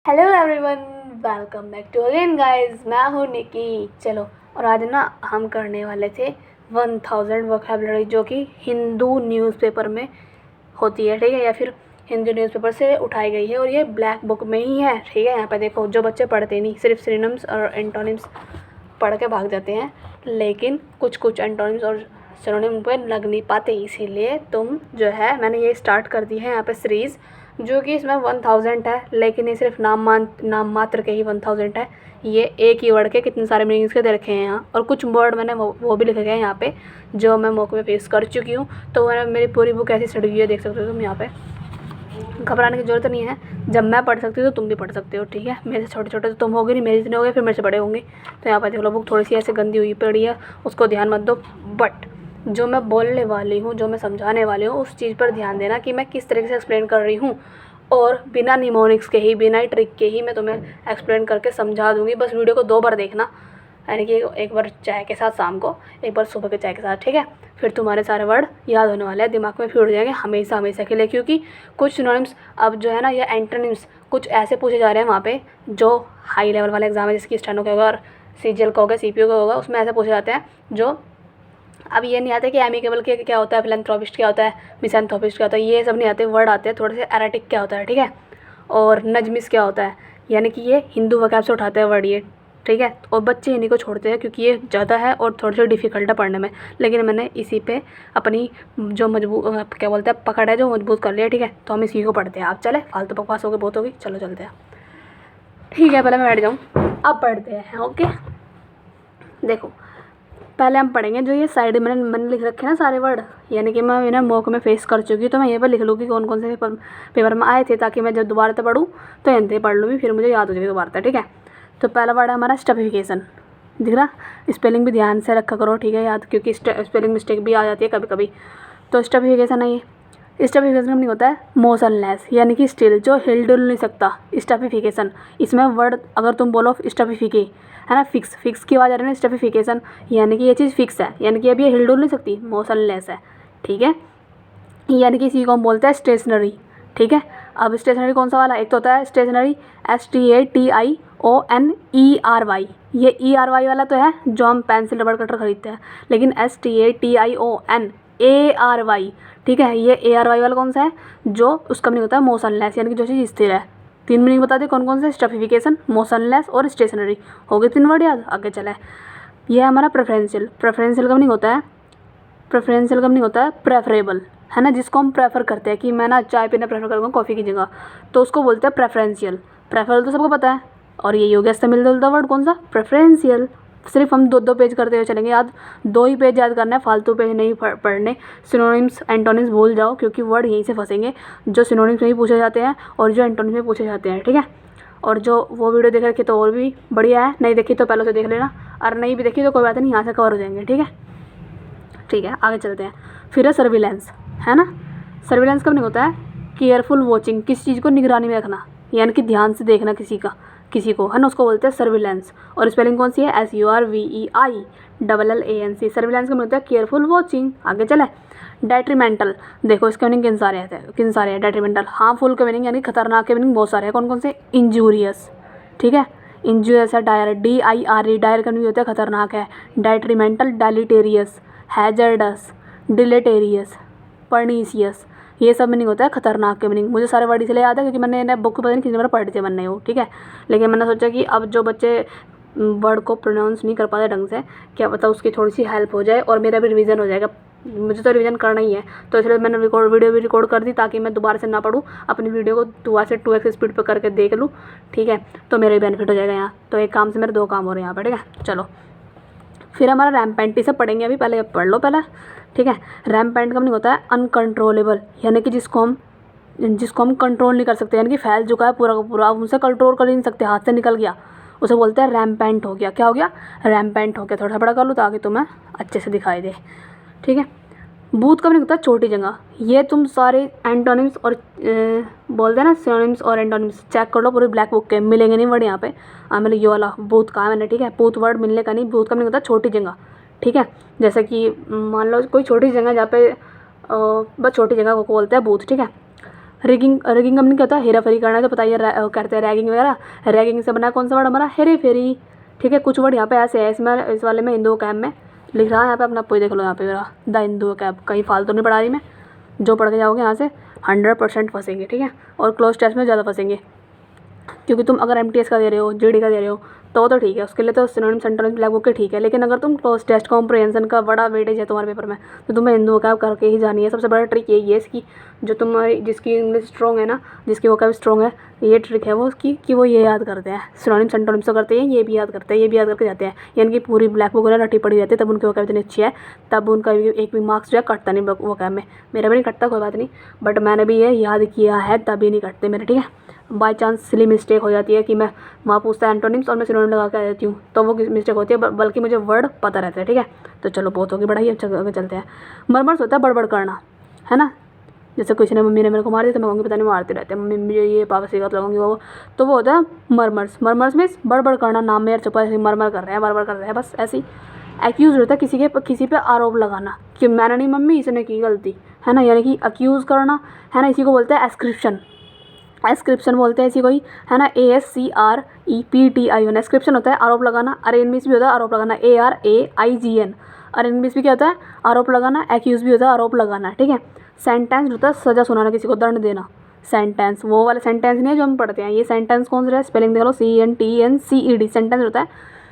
Hello everyone, welcome back to again guys. मैं हूँ निकी। चलो, और आज ना हम करने वाले थे 1000 वोकैबुलरी जो कि हिंदू न्यूज़पेपर में होती है, ठीक है, या फिर हिंदू न्यूज़पेपर से उठाई गई है और ये ब्लैक बुक में ही है, ठीक है। यहाँ पे देखो, जो बच्चे पढ़ते नहीं, सिर्फ सिनोनिम्स और एंटोनिम्स पढ़ के भाग जाते हैं, लेकिन कुछ कुछ एंटोनिम्स और सिनोनिम पे लग नहीं पाते, इसीलिए तुम जो है मैंने ये स्टार्ट कर दी है यहाँ पे सीरीज़, जो कि इसमें 1000 है, लेकिन ये सिर्फ नाम मात्र के ही 1000 है। ये एक ही वर्ड के कितने सारे मीनिंग्स के दे रखे हैं यहाँ, और कुछ वर्ड मैंने वो भी लिखे गए हैं यहाँ पे जो मैं मौके पे फेस कर चुकी हूँ। तो मैंने मेरी पूरी बुक ऐसी सड़ी हुई है, देख सकते हो तुम यहाँ पे। घबराने की ज़रूरत नहीं है, जब मैं पढ़ सकती हूँ तो तुम भी पढ़ सकते हो, ठीक है। मेरे से छोटे छोटे तो तुम होगे नहीं, मेरे जितने हो गए फिर मेरे से बड़े होंगे। तो यहाँ पर देख लो, बुक थोड़ी सी ऐसे गंदी हुई पड़ी है, उसको ध्यान मत दो। बट जो मैं बोलने वाली हूँ, जो मैं समझाने वाली हूँ, उस चीज़ पर ध्यान देना कि मैं किस तरीके से एक्सप्लेन कर रही हूँ, और बिना निमोनिक्स के ही, बिना ट्रिक के ही मैं तुम्हें एक्सप्लेन करके समझा दूँगी। बस वीडियो को 2 बार देखना, यानी कि एक बार चाय के साथ शाम को, एक बार सुबह के चाय के साथ, ठीक है। फिर तुम्हारे सारे वर्ड याद होने वाले हैं, दिमाग में फिर उड़ जाएंगे हमेशा हमेशा के लिए। क्योंकि कुछ सिनोनिम्स अब जो है ना, ये एंटोनिम्स कुछ ऐसे पूछे जा रहे हैं वहाँ पे, जो हाई लेवल वाले एग्जाम है, जैसे कि स्टेनो का होगा और सीजीएल का होगा, सीपीओ का होगा, उसमें ऐसे पूछे जाते हैं जो अब ये नहीं आते कि एमिकेबल के क्या होता है, फिलैंथ्रोपिस्ट क्या होता है, मिसैंथ्रोपिस्ट क्या होता है, ये सब नहीं आते। वर्ड आते हैं थोड़े से, एराटिक क्या होता है, ठीक है, और नजमिस क्या होता है, यानी कि ये हिंदू वोकैब से उठाते हैं वर्ड ये, ठीक है। और बच्चे इन्हीं को छोड़ते हैं क्योंकि ये ज़्यादा है और थोड़ी सी डिफ़िकल्ट है पढ़ने में, लेकिन मैंने इसी पे अपनी जो मजबूत क्या बोलते हैं पकड़ है, जो मजबूत कर लिया, ठीक है। तो हम इसी को पढ़ते हैं। आप चले, फालतू बकवास हो गई, बहुत होगी, चलो चलते हैं, ठीक है। पहले मैं बैठ जाऊँ, अब पढ़ते हैं, ओके। देखो, पहले हम पढ़ेंगे जो ये साइड में मैंने लिख रखे हैं ना सारे वर्ड, यानी कि मैं इन्हें मौके में फेस कर चुकी हूँ, तो मैं यहाँ पर लिख लूँगी कौन कौन से पेपर में आए थे, ताकि मैं जब दोबारा से पढ़ूँ तो यहाँ से पढ़ लूँगी, फिर मुझे याद हो जाएगी दोबारा से, ठीक है। तो पहला वर्ड है हमारा स्टफिफिकेशन, दिख रहा। स्पेलिंग भी ध्यान से रखा करो, ठीक है, याद, क्योंकि स्पेलिंग मिस्टेक भी आ जाती है कभी कभी। तो स्टफिफिकेशन है ये। स्टफिफिकेशन का मीनिंग होता है मोशनलेस, यानी कि स्टिल, जो हिल डुल नहीं सकता, स्टफिफिकेशन। इसमें वर्ड अगर तुम बोलो स्टफिफिके, है ना, फिक्स की आवाज़ आ रही है ना, स्टफिफिकेशन, यानी कि ये चीज़ फिक्स है, यानी कि अब ये हिल डुल नहीं सकती, मोशनलेस है, ठीक है। यानी कि इसी को हम बोलते हैं स्टेशनरी, ठीक है। अब स्टेशनरी कौन सा वाला, एक तो होता है स्टेशनरी STATIONERY, ये ERY वाला तो है जो हम पेंसिल रबड़ कटर खरीदते हैं, लेकिन STATIONARY, ठीक है, ये ARY वाला कौन सा है, जो उसका मीनिंग होता है मोशनलेस, यानी कि जो चीज़ स्थिर है। 3 मीनिंग बता दें कौन कौन से, स्टफिफिकेशन, मोशनलेस और स्टेशनरी। हो गए 3 वर्ड याद, आगे चले। ये है हमारा प्रेफरेंशियल। प्रेफरेंशियल का मीनिंग होता है, प्रेफरेंशियल का मीनिंग होता है प्रेफरेबल, है ना, जिसको हम प्रेफर करते हैं कि मैं ना चाय पीना प्रेफर करूँगा कॉफ़ी की जगह, तो उसको बोलते हैं प्रेफरेंशियल। प्रेफरेबल तो सबको पता है, और ये हो गया इससे मिलता जुलता वर्ड कौन सा, प्रेफरेंशियल। सिर्फ हम 2 पेज करते हुए चलेंगे, याद 2 ही पेज याद करना है, फालतू पेज नहीं पढ़ने। सिनोनिम्स एंटोनिम्स भूल जाओ, क्योंकि वर्ड यहीं से फंसेंगे, जो सिनोनिम्स में ही पूछे जाते हैं और जो एंटोनिम्स में पूछे जाते हैं, ठीक है। और जो वो वीडियो देख रखी तो और भी बढ़िया है, नहीं देखी तो पहले से देख लेना, और नहीं भी देखी तो कोई बात नहीं, यहाँ से कवर हो जाएंगे, ठीक है। ठीक है, आगे चलते हैं। फिर है सर्विलेंस, है ना। सर्विलेंस का मीनिंग होता है केयरफुल वॉचिंग, किसी चीज़ को निगरानी में रखना, यानी कि ध्यान से देखना किसी को, है ना, उसको बोलते हैं सर्विलेंस। और स्पेलिंग कौन सी है, SURVEILLANC। सर्विलेंस का मीनिंग होता है केयरफुल वॉचिंग। आगे चले। डेट्रीमेंटल, देखो इसके मीनिंग किन सारे हैं डेट्रीमेंटल। हार्मफुल के मीनिंग, यानी खतरनाक के मीनिंग बहुत सारे हैं, कौन कौन से, इंजूरियस, ठीक है, इंजूरियस है, डायर, DIRE, डायर का मीनिंग होता है खतरनाक है। डेट्रीमेंटल, डेलिटेरियस, हैजर्डस, डिलेटेरियस, पर्नीसियस, ये सब मीनिंग होता है खतरनाक के मीनिंग। मुझे सारे वर्ड इसलिए याद है क्योंकि मैंने इन्हें बुक पता नहीं कितनी बार पढ़ी थी मैंने वो, ठीक है। लेकिन मैंने सोचा कि अब जो बच्चे वर्ड को प्रोनाउंस नहीं कर पाते ढंग से, क्या पता उसकी थोड़ी सी हेल्प हो जाए और मेरा भी रिवीजन हो जाएगा। मुझे तो रिवीजन करना ही है, तो इसलिए मैंने वीडियो भी रिकॉर्ड कर दी, ताकि मैं दोबारा से ना पढ़ूँ, अपनी वीडियो को दोबारा से 2x स्पीड पर करके देख लूँ, ठीक है। तो मेरा भी बेनिफिट हो जाएगा यहाँ। तो एक काम से मेरे 2 काम हो रहे हैं यहाँ पर, ठीक है। चलो, फिर हमारा रैम्पेंट, इसे पढ़ेंगे अभी, पहले पढ़ लो पहले, ठीक है। रैम्पेंट का मीनिंग होता है अनकंट्रोलेबल, यानी कि जिसको हम कंट्रोल नहीं कर सकते, यानी कि फैल चुका है पूरा का पूरा, अब उसे कंट्रोल कर ही नहीं सकते, हाथ से निकल गया, उसे बोलते हैं रैम्पेंट हो गया। क्या हो गया, रैम्पेंट हो गया। थोड़ा सा बड़ा कर लूँ ताकि तुम्हें अच्छे से दिखाई दे, ठीक है। बूथ का मीनिंग होता है छोटी जगह। ये तुम सारे एंटोनिम्स और बोलते हैं ना, सिनोनिम्स और एंटोनिम्स चेक कर लो पूरी ब्लैक बुक के, मिलेंगे नहीं वर्ड यहाँ पे। मैंने ये वाला बूथ कहा मैंने, ठीक है, बूथ वर्ड मिलने का नहीं। बूथ का मीनिंग होता है छोटी जगह, ठीक है। जैसे कि मान लो कोई छोटी जगह जहाँ पे बस छोटी जगह को बोलते हैं बूथ, ठीक है। रिगिंग रिगिंग का मीनिंग क्या होता है, हेरा फेरी करना है, तो पता ही है करते हैं रैगिंग वगैरह। रैगिंग से बना कौन सा वर्ड हमारा, हेरे फेरी। ठीक है, कुछ वर्ड यहाँ पे ऐसे है, इसमें इस वाले में हिंदू कैब में लिख रहा है, यहाँ पे अपना कोई देख लो, यहाँ पे मेरा द हिंदू कैब, कहीं फालतू नहीं पढ़ा रही मैं, जो पढ़ के जाओगे यहाँ से 100% फंसेंगे। ठीक है, और क्लोज टेस्ट में ज़्यादा फंसेंगे, क्योंकि तुम अगर MTS का दे रहे हो, GD का दे रहे हो, तो ठीक है, उसके लिए तो सिनोनिम्स एंटोनिम्स ब्लैक बुक के ठीक है। लेकिन अगर तुम क्लोज टेस्ट कॉम्प्रिहेंशन का बड़ा वेटेज है तुम्हारे पेपर में, तो तुम्हें हिंदू वोकैब करके ही जानी है। सबसे बड़ा ट्रिक यही है इसकी, जो तुम्हारी जिसकी इंग्लिश स्ट्रॉन्ग है ना, जिसकी वोकैब स्ट्रॉन्ग है, ये ट्रिक है वो उसकी कि वो ये याद करते हैं, सिनोनिम्स एंटोनिम्स तो करते हैं, ये भी याद करते हैं, ये भी याद करके जाते हैं। यानी कि पूरी ब्लैक बुक रटी पड़ी रहती है, तब उनकी वोकैब इतनी अच्छी है, तब उनका एक भी मार्क्स जो है कटता नहीं वोकैब में। मेरा भी नहीं कटता, कोई बात नहीं, बट मैंने भी ये याद किया है, तभी नहीं कटते मेरे। ठीक है, बाई चांस सिली मिस्टेक हो जाती है कि मैं वहाँ पूछता है एंटोनिम्स और मैं सिनोनिम लगा के आ जाती हूँ, तो वो मिस्टेक होती है, बल्कि मुझे वर्ड पता रहता है। ठीक है, तो चलो बहुत होगी बढ़ाई, अब चलते हैं। मरमर्स होता है बड़बड़ करना, है ना। जैसे किसी ने, मम्मी ने मेरे को मार दिया, तो मैं कहूँगी पता नहीं मारते रहते हैं मम्मी मुझे, ये पापा से बात लगाऊंगी वो, तो वो होता है मरमर्स। मरमर्स मीन्स बड़बड़ करना, नाम में यार छुपा है, मरमर कर रहे हैं, मरमर कर रहे हैं, बस ऐसी। एक्यूज होता है किसी पे आरोप लगाना कि मैंने नहीं मम्मी, इसने की गलती, है ना, यानी कि अक्यूज़ करना, है ना। इसी को बोलते हैं एस्क्रिप्शन, एस्क्रिप्शन बोलते हैं इसी को ही, है ना। ASCREPTION, एस्क्रिप्शन होता है आरोप लगाना। अरेनमिस भी होता है आरोप लगाना, ARAIGN। अरेनमिस भी क्या होता है, आरोप लगाना। एक्यूज भी होता है आरोप लगाना। ठीक है, सेंटेंस होता है सजा सुनाना, किसी को दंड देना। सेंटेंस वो वाला सेंटेंस नहीं है जो हम पढ़ते हैं, ये सेंटेंस कौन सा है, स्पेलिंग देख लो, CENTENCED। सेंटेंस होता है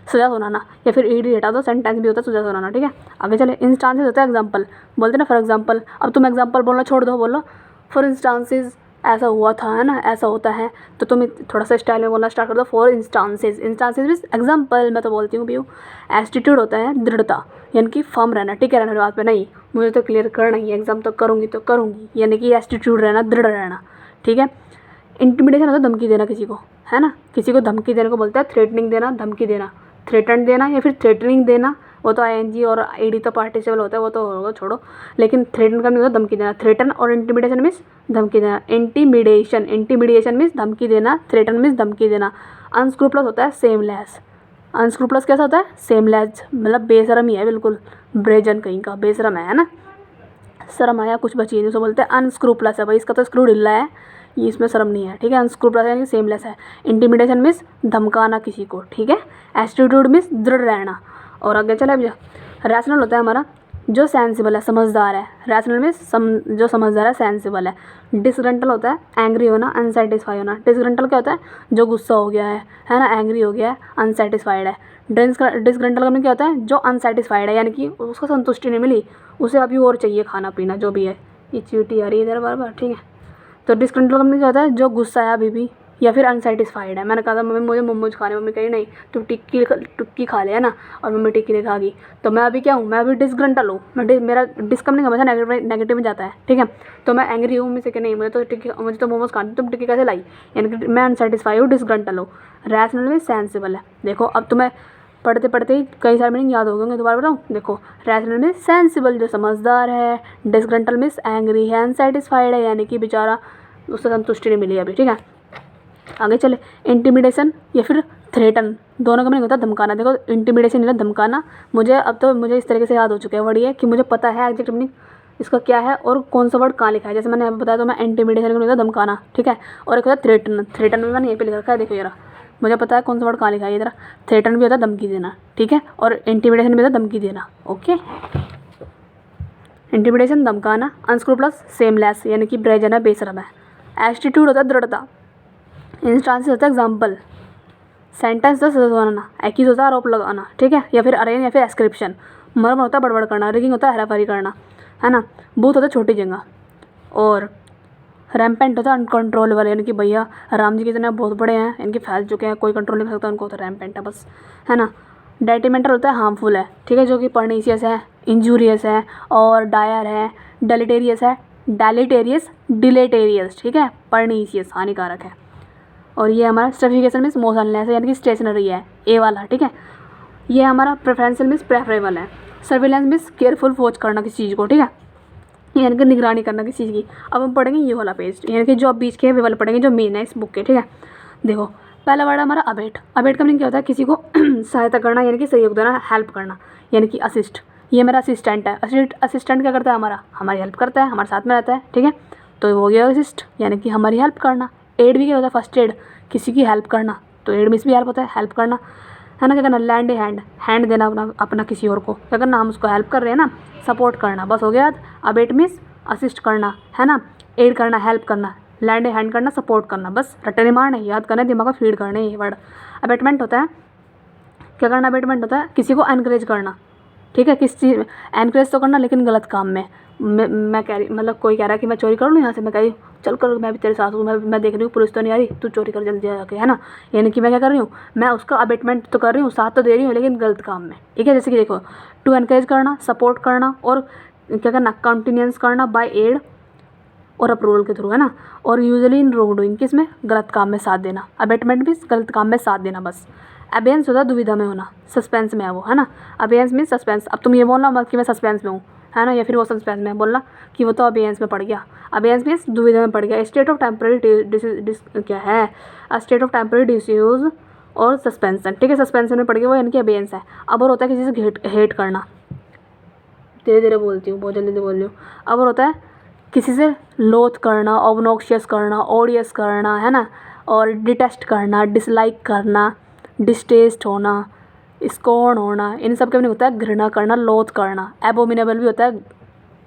सजा सुनाना, या फिर ED हटा दो, सेंटेंस भी होता है सजा सुनाना। ठीक है, आगे चले। इंस्टांसेस होता है एग्जाम्पल, बोलते हैं ना फॉर एग्जाम्पल। अब तुम एग्जाम्पल बोलना छोड़ दो, बोलो फॉर इंस्टांसेस ऐसा हुआ था, है ना, ऐसा होता है, तो तुम थोड़ा सा स्टाइल में बोलना स्टार्ट कर दो, for instances. Instances means example, मैं तो बोलती हूँ व्यू। एटीट्यूड होता है दृढ़ता, यानी कि फर्म रहना, टिके रहना बात पे, नहीं मुझे तो क्लियर करना ही है, एग्जाम तो करूँगी, यानी कि एटीट्यूड रहना, दृढ़ रहना। ठीक है, इंटिमिडेशन होता है धमकी देना किसी को, है ना। किसी को धमकी देने को बोलते हैं थ्रेटनिंग देना, धमकी देना, थ्रेटन देना या फिर थ्रेटनिंग देना। वो तो ING और AD तो पार्टिसिपल होता है, वो तो होगा छोड़ो, लेकिन थ्रेटन का नहीं होता धमकी देना। थ्रेटन और इंटिमिडेशन मीन्स धमकी देना। इंटिमिडेशन मीन्स धमकी देना, थ्रेटन मीन्स धमकी देना। अनस्क्रूपलस होता है सेमलेस। अनस्क्रूपलस कैसा होता है, सेमलेस, मतलब बेशरम ही है, बिल्कुल ब्रेजन कहीं का, बेशरम है ना, शर्म आया कुछ बची नहीं, उसे बोलते हैं अनस्क्रूपलस है भाई, इसका तो स्क्रू ढिल्ला है, ये इसमें शर्म नहीं है। ठीक है, अनस्क्रूपलस यानी सेमलेस है। इंटिमिडेशन मीन्स धमकाना किसी को। ठीक है, एटीट्यूड मीन्स दृढ़ रहना। और आगे चले भैया, रैशनल होता है हमारा जो सेंसिबल है, समझदार है। रैशनल मीन्स जो समझदार है, सेंसिबल है। डिसग्रंटल होता है एंग्री होना, अनसेटिस्फाई होना। डिसग्रंटल क्या होता है, जो गुस्सा हो गया है ना, एंग्री हो गया है, अनसेटिस्फाइड है। डिसग्रंटल का क्या होता है, जो अनसेटिस्फाइड है, यानी कि उसको संतुष्टि नहीं मिली, उसे अभी और चाहिए खाना पीना जो भी है। ये चीटी आ रही है इधर बार बार। ठीक है, तो डिसग्रंटल का क्या होता है, जो गुस्सा है अभी भी, या फिर अनसेटिस्फाइड है। मैंने कहा था मम्मी मुझे मोमोज खाने, मम्मी कही नहीं तू टिक्की खा ले, है ना, और मम्मी टिक्की नहीं खा गई, तो मैं अभी क्या हूँ, मैं अभी डिसग्रंटल हूँ। मेरा डिस्कमिंग हमेशा नेगेटिव में जाता है। ठीक है, तो मैं एंग्री हूँ मम्मी से कि नहीं मुझे तो मोमोज खाने, तुम टिक्की कैसे लाई, यानी कि मैं अनसेटिस्फाइड हूँ, डिसग्रंटल हूँ। रैशनल में सेंसिबल है। देखो अब तुम्हें पढ़ते पढ़ते ही कई सारे मीनिंग याद हो गए, दोबारा बताऊँ। देखो, रैशनल में सेंसिबल जो समझदार है, डिसग्रंटल में एंग्री है, अनसेटिस्फाइड है, यानी कि बेचारा उससे संतुष्टि नहीं मिली अभी। ठीक है, आगे चले। इंटिमिडेशन या फिर थ्रेटन, दोनों का मीनिंग होता है धमकाना। देखो, इंटिमिडेशन यानी धमकाना, मुझे इस तरीके से याद हो चुका है वर्ड ये, कि मुझे पता है एग्जैक्ट मीनिंग इसका क्या है और कौन सा वर्ड कहाँ लिखा है। जैसे मैंने यहाँ बताया, तो मैं इंटिमिडेशन का मीनिंग होता है धमकाना। ठीक है, और एक होता है थ्रेटन। थ्रेटन में मैंने यहीं पे लिख रखा है, देखो जरा, मुझे पता है कौन सा वर्ड कहाँ लिखा है इधर। थ्रेटन भी होता है धमकी देना। ठीक है, और इंटिमिडेशन भी होता है धमकी देना। ओके, इंटिमिडेशन धमकाना, अनस्क्रूपलस सेमलेस, यानी कि ब्रेजन है, बेशरम है। एटीट्यूड होता है दृढ़ता। इंस्टांसेस होता है एग्जाम्पल। सेंटेंस होता है सजा सुनाना। एक्यूज होता है आरोप लगाना। ठीक है, या फिर अरेन या फिर एस्क्रिप्शन। मर्म होता है बड़बड़ करना। रिगिंग होता है हेराफेरी करना, है ना। बूथ होता है छोटी जगह। और रैम्पेंट होता है अनकंट्रोलेबल, यानी कि भैया राम जी कितने बहुत बड़े हैं, इनके फैल चुके हैं, कोई कंट्रोल नहीं कर सकता उनको, तो रैम्पेंट है बस, है ना। डेट्रीमेंटल होता है हार्मफुल है। ठीक है, जो कि पर्नीशियस है, इंजूरियस है, और डायर है, डेलिटेरियस है, डिलेटेरियस। ठीक है, पर्नीशियस हानिकारक है। और ये हमारा स्टेफिकेशन मीन्स मोशनलेस है, यानी कि स्टेशनरी है, ए वाला। ठीक है, ये हमारा प्रेफरेंशियल मीन्स प्रेफरेबल है। सर्विलेंस मीन्स केयरफुल वॉच करना किसी चीज़ को। ठीक है, यानी कि निगरानी करना किसी चीज़ की। अब हम पढ़ेंगे ये वाला पेज, यानी कि जो अब बीच के है वे वाला पढ़ेंगे, जो मेन है इस बुक के। ठीक है, देखो पहला वर्ड हमारा अबेट। अबेट का मीनिंग क्या होता है, किसी को सहायता करना, यानी कि सहयोग देना, हेल्प करना, यानी कि असिस्ट। ये मेरा असिस्टेंट है। असिस्टेंट क्या करता है, हमारी हेल्प करता है, हमारे साथ में रहता है। ठीक है, तो वो हो गया असिस्ट, यानी कि हमारी हेल्प करना। एड भी क्या होता है, फर्स्ट एड, किसी की हेल्प करना, तो एड मीन्स भी हेल्प होता है, हेल्प करना, है ना। क्या करना, लैंड ए हैंड, हैंड देना अपना किसी और को, क्या करना, हम उसको हेल्प कर रहे हैं ना, सपोर्ट करना, बस हो गया। अबेट मीन्स असिस्ट करना, है ना, एड करना, हेल्प करना, लैंड ए हैंड करना, सपोर्ट करना, बस रट्टे नहीं मारना, याद करना, दिमाग को फीड करना ये वर्ड। अबेटमेंट होता है, क्या करना, अबेटमेंट होता है किसी को एनकरेज करना, ठीक है, किस चीज़, एनकरेज तो करना लेकिन गलत काम में। मैं कह रही, मतलब कोई कह रहा है कि मैं चोरी कर लूँ यहाँ से, मैं कह रही हूँ चल कर, मैं भी तेरे साथ हूँ, मैं देख रही हूँ पुलिस तो नहीं आ रही, तू चोरी कर जल्दी जाके, है ना। यानी कि मैं क्या कर रही हूँ, मैं उसका अबेटमेंट तो कर रही हूँ, साथ तो दे रही हूँ लेकिन गलत काम में, ठीक है। जैसे कि देखो, टू एनकरेज करना, सपोर्ट करना, और क्या करना, कंटिन्यूस करना बाय एड और अप्रूवल के थ्रू, है ना। और यूजुअली इन रॉन्ग डूइंग, किसमें, गलत काम में साथ देना। अबेटमेंट मीन्स गलत काम में साथ देना बस। अबेंस होता है दुविधा में होना, सस्पेंस में है वो, है ना। अबेंस मीन्स सस्पेंस, अब तुम ये बोलना मत कि मैं सस्पेंस में हूँ, है ना, या फिर वो सस्पेंस में बोलना कि वो तो अबेंस में पड़ गया। अबेंस मीन्स दुविधा में पड़ गया। स्टेट ऑफ टेम्पररी क्या है, स्टेट ऑफ टेम्पररी डिसयूज और सस्पेंसन, ठीक है, सस्पेंसन में पड़ गया वो, यानी कि अबेंस है। अब और होता है किसी से हेट करना, धीरे धीरे बोलती हूँ, बहुत जल्दी बोल रही हूँ। अब और होता है किसी से लोथ करना, ऑब्नॉक्शियस करना, ओडियस करना, है ना, और डिटेस्ट करना, डिसलाइक करना, डिस्टेस्ट होना, स्कॉर्न होना, इन सब के मीनिंग होता है घृणा करना, लोथ करना। एबोमिनेबल भी होता है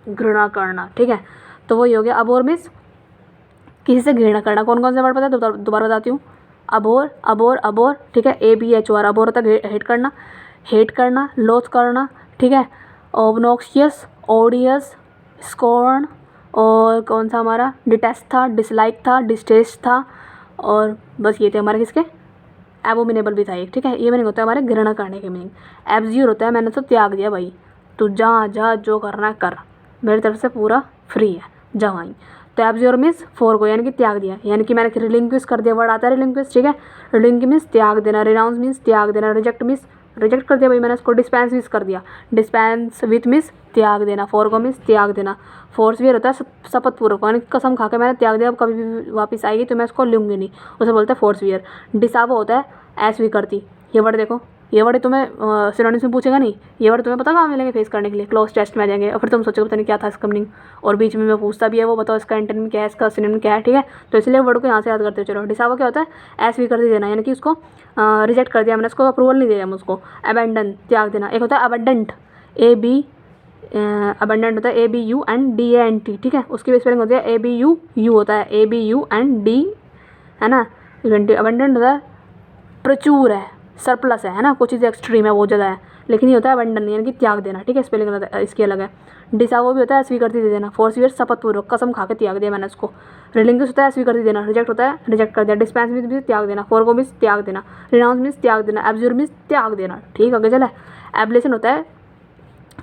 घृणा करना, ठीक है। तो वही हो गया अबोर मीन्स किसी से घृणा करना। कौन कौन से वर्ड पता है, दोबारा बताती हूँ। अबोर, अबोर, अबोर, ठीक है, ABHOR, अबोर होता है हेट करना, लोथ करना, ठीक है। ऑब्नॉक्शियस, ओडियस, स्कॉर्न, और कौन सा हमारा डिटेस्ट था, डिसलाइक था, डिस्टेस्ट था, और बस ये थे हमारे किसके, एबोमिनेबल भी था एक, ठीक है। ये मीनिंग होता है हमारे घृणा करने के मीनिंग। एब्ज्यूर होता है मैंने तो त्याग दिया भाई, तू जा जा जो करना है कर, मेरी तरफ से पूरा फ्री है, जा वहीं। तो एब्ज्यूर मीन्स फोर को, यानी कि त्याग दिया, यानी कि मैंने रिलिंक्विश कर दिया, वर्ड आता है रिलिंक्विश, ठीक है। रिलिंक्विश मीन्स त्याग देना, रिनाउंस मीन्स त्याग देना, रिजेक्ट मीन्स रिजेक्ट कर दिया भाई मैंने उसको, डिस्पेंस विथ कर दिया, डिस्पेंस विथ मीन्स त्याग देना, फोरगो मीन्स त्याग देना। फोर्सवियर होता है शपथ पूर्वक, यानी कसम खा के मैंने त्याग दिया, अब कभी भी वापस आएगी तो मैं उसको लूँगी नहीं, उसे बोलते हैं फोर्सवियर। डिसावो होता है अस्वीकृति, ये वर्ड देखो, ये वर्ड तुम्हें सिनोनिम्स में पूछेगा नहीं, ये वर्ड तुम्हें पता कहाँ मिलेंगे फेस करने के लिए, क्लोज टेस्ट में आ जाएंगे, और फिर तुम सोचोगे पता नहीं क्या था इसका मीनिंग, और बीच में मैं पूछता भी है वो बताओ इसका एंटोनिम क्या है, इसका सिनोनिम क्या है, ठीक है। तो इसलिए वर्ड को यहाँ से याद करते हो। चलो, डिसावो क्या होता है, अस्वीकृति देना, यानी कि उसको रिजेक्ट कर दिया मैंने, उसको अप्रूवल नहीं दे रहा हम उसको। अबेंडन, त्याग देना। एक होता है अबेंडेंट, अबेंडेंट होता है ABUNDANT, ठीक है, उसकी स्पेलिंग होती है ABU होता है ABUND, है ना। अबेंडेंट होता है प्रचुर है, सरप्लस है ना, कुछ चीज़ एक्सट्रीम है, वो ज़्यादा है, लेकिन ये होता है अबंडन, यानी कि त्याग देना, ठीक है, स्पेलिंग इसकी अलग है। डिसावो भी होता है स्वीकृति दे देना, फोर्सवियर शपथपूर्वक, कसम खा के त्याग दिया मैंने उसको। रिलिंक्विश होता है स्वीकृति देना, रिजेक्ट होता है रिजेक्ट कर दिया, डिस्पेंस मीन्स त्याग देना, फोरगो मीन्स त्याग देना, रिनाउंस मीन्स त्याग देना, एब्ज्यूर मीन्स त्याग देना, ठीक है, चला। एब्लेशन होता है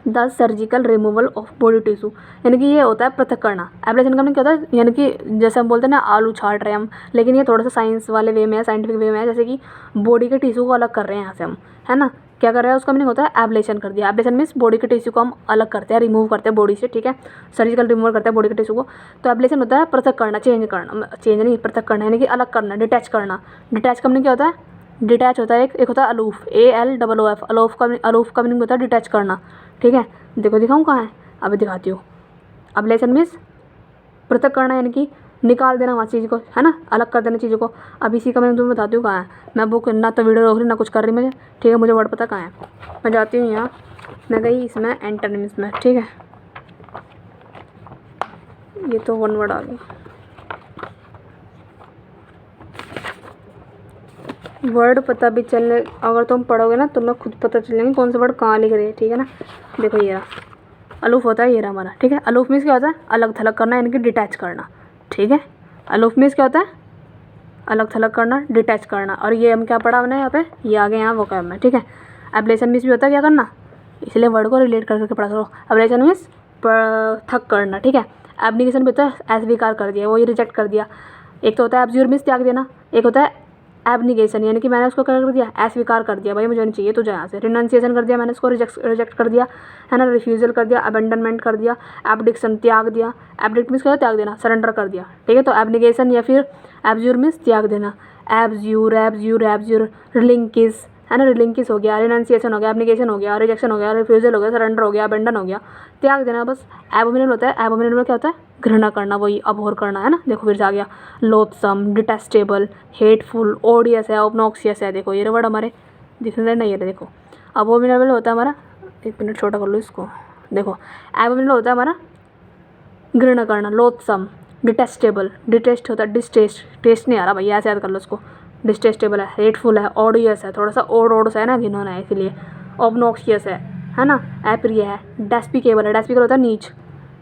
the surgical removal of body tissue, यानी कि ये होता है पृथक करना। एब्लेशन का क्या होता है, यानी कि जैसे हम बोलते हैं ना आलू छाट रहे हैं हम, लेकिन ये थोड़ा सा साइंस वाले वे में है, साइंटिफिक वे में है, जैसे कि बॉडी के टिश्यू को अलग कर रहे हैं यहाँ से हम, है ना। क्या कर रहे हैं, उसका मीनिंग होता है एब्लेशन कर दिया। एब्लेशन मीन्स बॉडी के टिश्यू को हम अलग करते हैं, रिमूव करते हैं बॉडी से, ठीक है, सर्जिकल रिमूवल करते हैं बॉडी के टिश्यू को। तो एब्लेशन होता है पृथक करना, चेंज करना, चेंज नहीं पृथक करना, यानी कि अलग करना, डिटैच करना। डिटैच का मीनिंग क्या होता है, डिटैच होता है एक होता है अलूफ, ALOOF, अलूफ का मीनिंग होता है डिटैच करना, ठीक है। देखो दिखाऊँ कहाँ है, अभी दिखाती हूँ। अबलेशन मीन्स पृथक करना, यानी कि निकाल देना वहाँ चीज़ को, है ना, अलग कर देना चीज़ों को। अब इसी का मैं तुम्हें बताती हूँ कहाँ है। मैं बुक ना तो वीडियो रोक रही ना कुछ कर रही मुझे, ठीक है, मुझे वर्ड पता कहाँ है। मैं जाती हूँ यहाँ, मैं गई इसमें एंटोनिम्स में, ठीक है, ये तो वन वर्ड आ गया। वर्ड पता भी चलने, अगर तुम पढ़ोगे ना तो मैं खुद पता चलेंगे कौन सा वर्ड कहाँ लिख रही है, ठीक है ना। देखो ये रहा अलूफ होता है, ये रहा हमारा, ठीक है। अलूफ मीन्स क्या होता है, अलग थलग करना, यानी कि डिटैच करना, ठीक है। अलूफ मीन्स क्या होता है, अलग थलग करना, डिटैच करना। और ये हम क्या पढ़ा हमने यहाँ पे, ये आ गया यहाँ वोकैब में, ठीक है। एब्लेशन मीन्स भी होता है क्या करना, इसलिए वर्ड को रिलेट करके पढ़ा करो। एब्लेशन मीन्स पृथक करना, ठीक है। एब्निकेशन भी होता है अस्वीकार कर दिया, वो ये रिजेक्ट कर दिया। एक तो होता है एब्ज्यूर मीन्स त्याग देना, एक होता है एब्निगेशन, यानी कि मैंने उसको क्या कर दिया, अस्वीकार कर दिया, भाई मुझे नहीं चाहिए तुझे यहाँ से। रिनंसिएशन कर दिया मैंने उसको, रिजेक्ट कर दिया, है ना, रिफ्यूजल कर दिया, अबेंडनमेंट कर दिया, एब्डिक्शन त्याग दिया। एब्डिक्ट मीन्स क्या त्याग देना, सरेंडर कर दिया, ठीक है। तो एब्निगेशन या फिर एब्ज्यूर मीन्स त्याग देना। एब्ज्यूर, एब्ज्यूर, एब्ज्यूर, रिलिंकिस, है ना, रिलिंकिस हो गया, रिनाउंसिएशन हो गया, एब्निकेशन हो गया, रिजेक्शन हो गया, रिफ्यूजल हो गया, सरेंडर हो गया, अबेंडन हो गया, त्याग देना बस। एबोमिनल होता है, एबोमिनल में क्या होता है, घृणा करना, वही अबोर करना, है ना। देखो फिर से आ गया, लोथसम, डिटेस्टेबल, हेटफुल, ओडियस है, ऑब्नॉक्सियस है। देखो ये वर्ड हमारे दिखने नहीं है। देखो अबोमिनेबल होता है हमारा, 1 मिनट छोटा कर लो इसको। देखो एबोमिनेबल होता है हमारा घृणा करना, लोथसम, डिटेस्टेबल, डिटेस्ट होता है डिस्टेस्ट, टेस्ट नहीं आ रहा भैया, ऐसे याद कर लो उसको, डिस्टेस्टेबल है, हेटफुल है, ऑडियस है, थोड़ा सा ओड सा है ना, घिनौना है इसीलिए, ऑब्नॉक्सियस है ना, एप्रिय है, डेस्पिकेबल है, डेस्पिकेबल होता है नीच,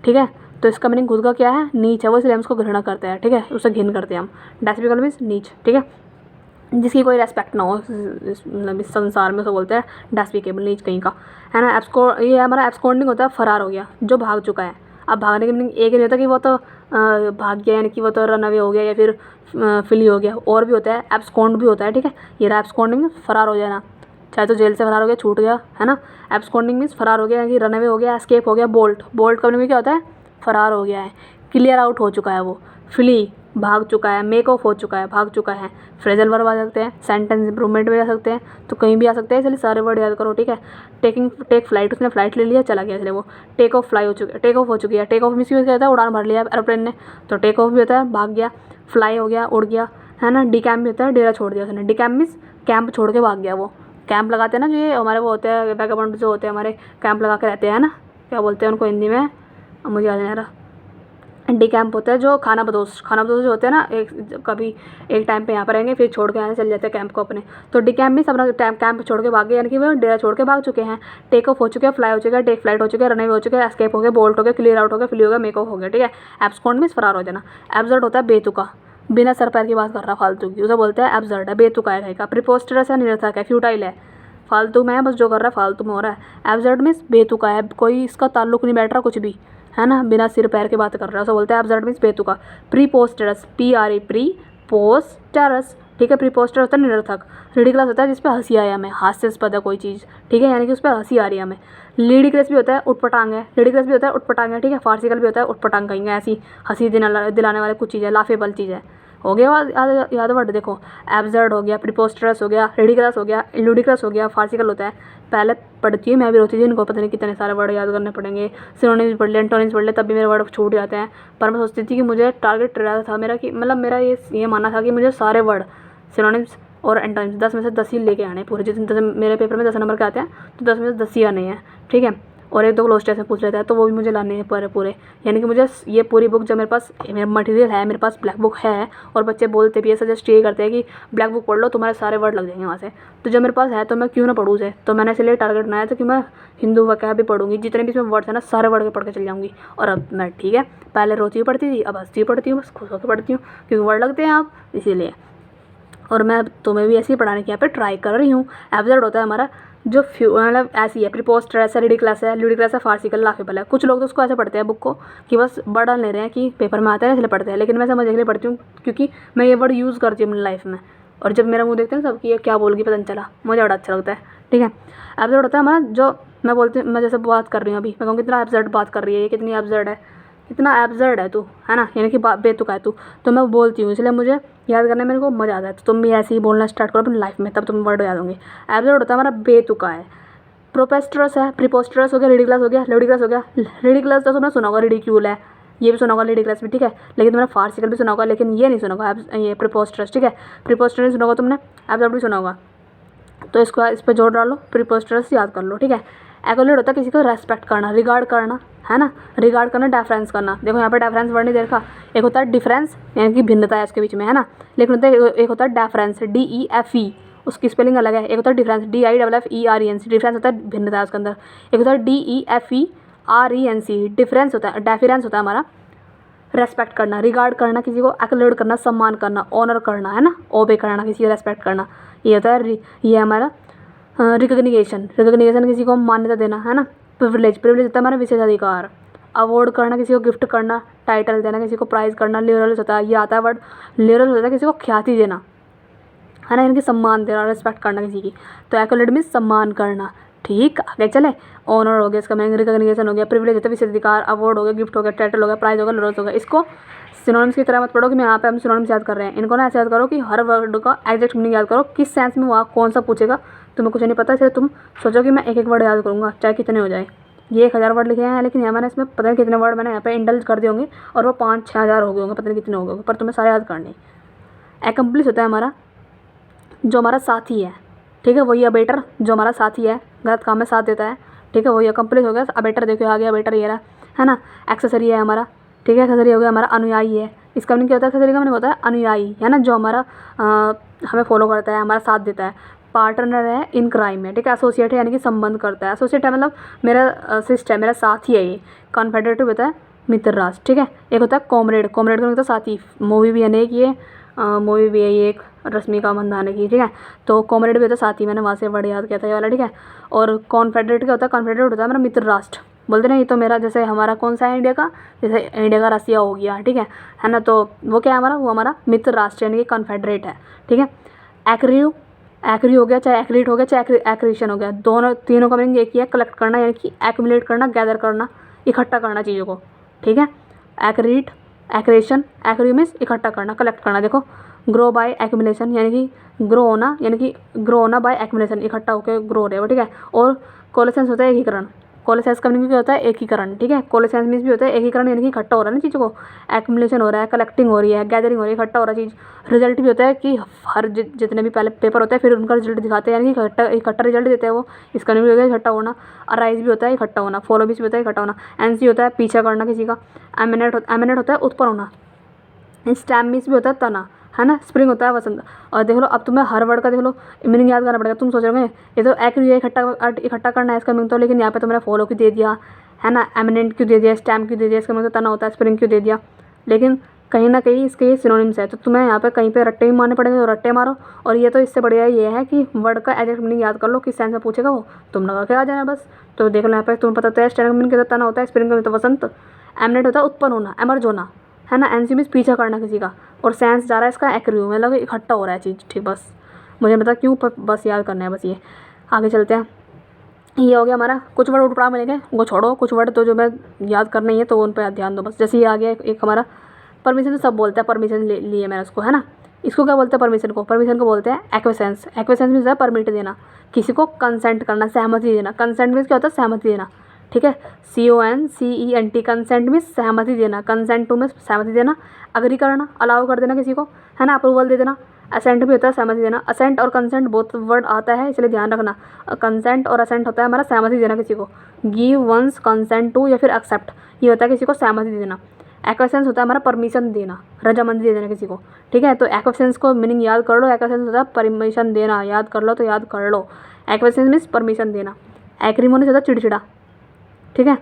ठीक है। तो इसका मीनिंग खुद का क्या है, नीच है वो, इसलिए हम उसको घृणा करते हैं, ठीक है, उससे घिन करते हैं हम। डेस्पिकेबल मीन्स नीच, ठीक है, जिसकी कोई रेस्पेक्ट ना हो मतलब इस संसार में, उसको बोलते हैं डेस्पिकेबल, नीच कहीं का, है ना। ये हमारा एब्सकॉन्डिंग होता है, फरार हो गया, जो भाग चुका है। अब भागने के मीनिंग एक नहीं होता कि वो तो भाग गया, यानी कि वो तो रन अवे हो गया या फिर फ्ली हो गया, और भी होता है, एब्सकॉन्ड भी होता है, ठीक है। ये रहा एब्सकॉन्डिंग मीन्स फरार हो जाना, चाहे तो जेल से फरार हो गया, छूट गया, है ना। एब्सकॉन्डिंग मीन्स फरार हो गया, यानी कि रन अवे हो गया, एस्केप हो गया। बोल्ट, बोल्ट का मीनिंग क्या होता है, फरार हो गया है, क्लियर आउट हो चुका है वो। फ्ली, भाग चुका है, मेक ऑफ हो चुका है, भाग चुका है। फ्रेजल वर्ब आ सकते हैं, सेंटेंस इंप्रूवमेंट में आ सकते हैं, तो कहीं भी आ सकते हैं, इसलिए सारे वर्ड याद करो, ठीक है। टेक फ्लाइट, उसने फ्लाइट ले लिया, चला गया, इसलिए वो टेक ऑफ फ्लाई हो चुकी, टेक ऑफ हो चुकी है। टेक ऑफ मीन्स क्या होता है, उड़ान भर लिया एरोप्लेन ने, तो टेक ऑफ भी होता है भाग गया, फ्लाई हो गया उड़ गया, है ना। डिकैम्प भी होता है डेरा छोड़ दिया उसने, डिकैम्प मीन्स कैंप छोड़ के भाग गया वो। कैंप लगाते हैं ना जो ये हमारे वो होते हैं, वैगाबंड जो होते हैं हमारे, कैंप लगा के रहते हैं ना, क्या बोलते हैं उनको हिंदी में, मुझे याद नहीं आ रहा। डिकैम्प होता है जो खानाबदोश जो होते हैं ना, एक टाइम पे यहाँ पर रहेंगे, फिर छोड़ के यहाँ से चले जाते हैं कैंप को अपने। तो डिकैम्प मीन्स अपना कैंप छोड़ के भाग गए, यानी कि वो डेरा छोड़ के भाग चुके हैं। टेक ऑफ हो चुके हैं, फ्लाई हो चुके हैं, टेक फ्लाइट हो चुके हैं, रन अवे हो चुके हैं, एस्केप हो गए, बोल्ट हो गया, क्लियर आउट हो गया, फ्ली हो गया, मेक ऑफ हो गया, ठीक है। एब्सकॉन्ड मीन्स फरार हो जाना। एब्सर्ड होता है बेतुका, बिना सर पैर की बात कर रहा फालतू की, उसे बोलते हैं एब्सर्ड है, बेतुका है का। प्रीपोस्टरस है, निरर्थक है, फ्यूटाइल है, फालतू में है, बस जो कर रहा है फालतू में हो रहा है। एब्सर्ड मीन्स बेतुका है, कोई इसका ताल्लुक नहीं बैठ रहा कुछ भी, है ना, बिना सिर पैर की बात कर रहा है, उसे बोलते हैं एब्सर्ड मीन्स बेतुका। प्रीपोस्टरस, PRE प्री पोस्टरस, ठीक है। प्रीपोस्टर होता है निरर्थक। रिडिकुलस होता है जिसपे हंसी आया हमें, हास्यास्पद है कोई चीज़, ठीक है, यानी कि उस पर हंसी आ रही है हमें। लिडिकुलस भी होता है उटपटांग है, लिडिकुलस भी होता है उटपटांग है, ठीक है। फार्सिकल भी होता है उटपटांग कहेंगे, ऐसी हंसी दिलाने वाले कुछ चीज़ है, लाफेबल चीज़ है। हो गया याद वर्ड, देखो एब्सर्ड हो गया, प्रीपोस्टरस हो गया, रिडिकुलस हो गया, लुडिकुलस हो गया, फार्सिकल होता है। पहले पढ़ती हूँ मैं भी, रोती थी, इनको पता नहीं कितने सारे वर्ड याद करने पड़ेंगे, सिनोनिम्स पढ़ ले, एंटोनिम्स पढ़ ले, तब भी मेरे वर्ड छूट जाते हैं। पर मैं सोचती थी कि मुझे टारगेट रहता था मेरा कि मतलब मेरा ये मानना था कि मुझे सारे वर्ड सिनोनिम्स और एंटोनिम्स 10 में से 10 ही लेके आने पूरे, जितने 10 मेरे पेपर में 10 नंबर के आते हैं, तो 10 में से 10 ही आने हैं, ठीक है। और 1-2 क्लोज टेस्ट में पूछ लेता है, तो वो भी मुझे लाने हैं पूरे, यानी कि मुझे ये पूरी बुक, जब मेरे पास मेरा मटेरियल है, मेरे पास ब्लैक बुक है, और बच्चे बोलते भी है, सजेस्ट ये करते हैं कि ब्लैक बुक पढ़ लो, तुम्हारे सारे वर्ड लग जाएंगे वहाँ से। तो जब मेरे पास है तो मैं क्यों ना पढ़ूँ उसे, तो मैंने इसलिए टारगेट बनाया था कि मैं हिंदू वगैरह भी पढ़ूंगी, जितने भी इसमें वर्ड्स हैं ना, सारे वर्ड के पढ़ के चल जाऊँगी। और अब मैं, ठीक है, पहले रोती हुई पढ़ती थी, अब हंसती हुई पढ़ती हूँ, बस खुश होकर पढ़ती हूँ, क्योंकि वर्ड लगते हैं आप, इसीलिए। और मैं तुम्हें भी ऐसे ही पढ़ाने की यहाँ पे ट्राई कर रही हूँ। एब्सर्ड होता है हमारा जो मतलब ऐसी है, प्रीपोस्टर है, रिडिकुलस है, लुडिकुलस है, फार्सिकल, लाफेबल है। कुछ लोग तो उसको ऐसे पढ़ते हैं बुक को कि बस वर्ड डाल ले रहे हैं कि पेपर में आता है इसलिए पढ़ते हैं, लेकिन मैं समझने के लिए पढ़ती हूँ, क्योंकि मैं ये वर्ड यूज़ करती हूँ अपनी लाइफ में। और जब मेरा मुँह देखते हैं सब कि ये क्या बोल गई पता नहीं चला, मुझे बड़ा अच्छा लगता है, ठीक है। एब्सर्ड होता है हमारा जो मैं बोलती हूँ, मैं जैसे बात कर रही हूँ अभी, मैं कहूँ कितना एब्सर्ड बात कर रही है, ये कितनी एब्सर्ड है, कितना एब्सर्ड है तू, है ना, यानी कि बेतुका है तू। तो मैं बोलती हूँ, इसलिए मुझे याद करने में मेरे को मज़ा आता है। तो तुम भी ऐसे ही बोलना स्टार्ट करो अपनी लाइफ में, तब तुम वर्ड याद होंगे। एब्सर्ड होता है हमारा बेतुका है। प्रोपेस्टरस है, प्रीपोस्टरस हो गया, रिडिकुलस हो गया, लुडिकुलस हो गया। रिडिकुलस तो तुमने सुना होगा, रिडिक्यूल है, ये भी सुना होगा, रिडिकुलस भी, ठीक है। लेकिन तुमने फार्सिकल भी सुना होगा, लेकिन ये नहीं सुना होगा, ये प्रीपोस्टरस, ठीक है। प्रीपोस्टरस सुना होगा तुमने, एब्सर्ड भी सुना होगा, तो इसको इस पर जोड़ डालो, प्रीपोस्टरस याद कर लो, ठीक है। एक्कोलेट होता है किसी को रेस्पेक्ट करना, रिगार्ड करना, है ना, रिगार्ड करना, डेफरेंस करना। देखो यहाँ पर डेफरेंस वर्ड नहीं देखा, एक होता है डिफरेंस, यानी कि भिन्नता है उसके बीच में, है ना, लेकिन होता है एक होता है डेफरेंस, DEFE, उसकी स्पेलिंग अलग है। एक होता है डिफरेंस, DIFFERENC, डिफरेंस होता है भिन्नता है उसके अंदर। एक होता है DEFERENC, डिफरेंस होता है, डेफरेंस होता है हमारा रेस्पेक्ट करना, रिगार्ड करना, किसी को एक्कोलेट करना, सम्मान करना, ऑनर करना, है ना, ओबे करना, किसी को रेस्पेक्ट करना। ये होता है ये हमारा रिकग्निशन किसी को मान्यता देना, है ना। प्रिविलेज होता है हमारा विशेषाधिकार। अवार्ड करना, किसी को गिफ्ट करना, टाइटल देना, किसी को प्राइज़ करना। लिबरल्स होता है, ये आता है वर्ड, लिबरल्स होता है किसी को ख्याति देना, है ना, इनकी सम्मान देना, रेस्पेक्ट करना किसी की। तो एक्कोलेट मीन्स सम्मान करना, ठीक। आगे चले, ऑनर हो गया, इसका मीनिंग रिकग्निशन हो गया, प्रिविलेज होता है विशेषाधिकार, अवार्ड हो गया, गिफ्ट हो गया, टाइटल हो गया, प्राइज़ हो गया, लिबरल्स हो गया। इसको सिनोनिम्स की तरह मत पढ़ो कि मैं यहाँ पे हम सिनोनिम्स याद कर रहे हैं। इनको ना ऐसे याद करो कि हर वर्ड का एग्जैक्ट मीनिंग याद करो, किस सेंस में वहाँ कौन सा पूछेगा तुम्हें कुछ नहीं पता, इसलिए तुम सोचो कि मैं एक एक वर्ड याद करूँगा चाहे कितने हो जाए। ये 1000 वर्ड लिखे हैं, लेकिन यहाँ मैंने इसमें पता नहीं कितने वर्ड मैंने यहाँ पे इंडल्ज कर दिए होंगे और वो 5-6 हज़ार हो गए होंगे, पता नहीं कितने हो गए होंगे, पर तुम्हें सारे याद करने। एकम्प्लिस होता है हमारा जो हमारा साथी है, ठीक है। वही अबेटर जो हमारा साथी है, गलत काम में साथ देता है, ठीक है, वही अकम्प्लिस हो गया। अबेटर देखो आ गया, अबेटर ये रहा, है ना। एक्सेसरी है हमारा, ठीक है, एक्सेसरी हो गया हमारा अनुयायी है। इसका मीनिंग क्या होता है, एक्सेसरी का मीनिंग होता है अनुयायी, है ना, जो हमारा हमें फॉलो करता है, हमारा साथ देता है। पार्टनर है इन क्राइम में, ठीक है। एसोसिएट है यानी कि संबंध करता है, एसोसिएट है मतलब मेरा असिस्ट है, मेरा साथी है ये। कॉन्फेडरेटिव होता है मित्र राष्ट्र, ठीक है। एक होता है कॉमरेड, कॉमरेड का मतलब साथी। मूवी भी है ना एक, ये मूवी भी है ये एक रश्मिका मंदाना की, ठीक है। तो कॉमरेड भी होता है साथी, मैंने वहाँ से वर्ड याद किया था ये वाला, ठीक है। और कॉन्फेडरेट क्या होता है, कॉन्फेडरेट होता है मेरा मित्र राष्ट्र, बोलते ना ये तो मेरा, जैसे हमारा कौन सा है इंडिया का, जैसे इंडिया का रसिया हो गया, ठीक है ना। तो वो क्या है हमारा, वो हमारा मित्र राष्ट्र यानी कि कॉन्फेडरेट है, ठीक है। एक्रिव, एक्री हो गया, चाहे एक्रीट हो गया, चाहे एक्रीशन हो गया, दोनों तीनों का मीनिंग एक ही है, कलेक्ट करना यानी कि एक्यूमुलेट करना, गैदर करना, इकट्ठा करना चीज़ों को, ठीक है। एक्रीट, एक्रेशन, एक्री मीन्स इकट्ठा करना, कलेक्ट करना। देखो ग्रो बाय एक्यूमुलेशन यानी कि ग्रो होना, यानी कि ग्रो होना बाय एक्यूमुलेशन, इकट्ठा होकर ग्रो हो रहा है वो, ठीक है। और कोलेसेंस होता है एकीकरण, कोलेसेंस का मीनिंग क्या होता है, एकीकरण, ठीक है। कोलेसेंस मीन्स भी होता है एकीकरण यानी कि इकट्ठा हो रहा है ना चीज़ों को, एक्यूमुलेशन हो रहा है, कलेक्टिंग हो रही है, गैदरिंग हो रही है, इकट्ठा हो रहा है चीज़। रिजल्ट भी होता है कि हर जितने भी पहले पेपर होते हैं फिर उनका रिजल्ट दिखाते हैं, यानी कि इकट्ठा रिजल्ट देते हैं वो, इसका मीनिंग होता है इकट्ठा होना। अराइज भी होता है इकट्ठा होना, फॉलो भी होता है इकट्ठा होना। एनसी होता है पीछा करना किसी का। एमिनेट होता है उत्पन्न होना। स्टैम मीन्स भी होता है तना, है ना। स्प्रिंग होता है वसंत। और देख लो अब तुम्हें हर वर्ड का देख लो मीनिंग याद करना पड़ेगा। तुम सोच रहे हो ये तो एक्री इकट्ठा करना है इसका मीनिंग, तो लेकिन यहाँ पे तो मैंने फॉलो क्यों दे दिया, है ना, एमिनेंट क्यों दे दिया, स्टैम क्यों दे दिया, इसका मीनिंग तो तना होता है, स्प्रिंग क्यों दे दिया। लेकिन कहीं ना कहीं इसके ये सिनोनिम्स है, तो तुम्हें यहाँ पे कहीं पे रट्टे भी मारने पड़ेंगे, तो रट्टे मारो। और ये तो इससे बढ़िया ये है कि वर्ड का एग्जैक्ट मीनिंग याद कर लो, किस सेंस में पूछेगा वो तुम लगा के आ जाना बस। तो देख लो यहाँ पे तुम्हें पता तो है, स्टैम का मीनिंग क्या तना होता है, स्प्रिंग का मीनिंग तो वसंत, एमिनेट होता है उत्पन्न होना, एमर्ज होना, है ना। एनसी मीन्स पीछा करना किसी का, और सेंस जा रहा है इसका एक्रियो, मतलब इकट्ठा हो रहा है चीज़, ठीक। बस मुझे पता क्यों, पर बस याद करना है बस ये। आगे चलते हैं। ये हो गया हमारा, कुछ वर्ड उठा मिलेंगे वो छोड़ो, कुछ वर्ड तो जो मैं याद करना ही है तो उन पर ध्यान दो बस। जैसे ये आ गया एक हमारा परमिशन, तो सब बोलते हैं परमिशन लिए मैंने उसको, है ना। इसको क्या बोलते हैं परमिशन को, परमिशन को बोलते हैं एक्वेसेंस। एक्वेसेंस मीन्स है परमिट देना, किसी को कंसेंट करना, सहमति देना। कंसेंट मीन्स क्या होता है, सहमति देना, ठीक है। CONCENT, कंसेंट मीन्स सहमति देना, कंसेंट टू मीन्स सहमति देना। अग्री करना, अलाउ कर देना किसी को, है ना, अप्रूवल दे देना। असेंट भी होता है सहमति देना। असेंट और कंसेंट बोथ वर्ड आता है, इसलिए ध्यान रखना। कंसेंट और असेंट होता है हमारा सहमति देना किसी को। गिव वंस कंसेंट टू या फिर एक्सेप्ट, ये होता है किसी को सहमति देना। एक्वेसेंस होता है हमारा परमिशन देना, रजामंदी दे देना किसी को, ठीक है। तो एक्वेसेंस को मीनिंग याद कर लो, एक्वेसेंस होता है परमिशन देना, याद कर लो तो याद कर लो। एक्वेसेंस मीन्स परमिशन देना। एक्रीमोनियस होता है चिड़चिड़ा, ठीक है।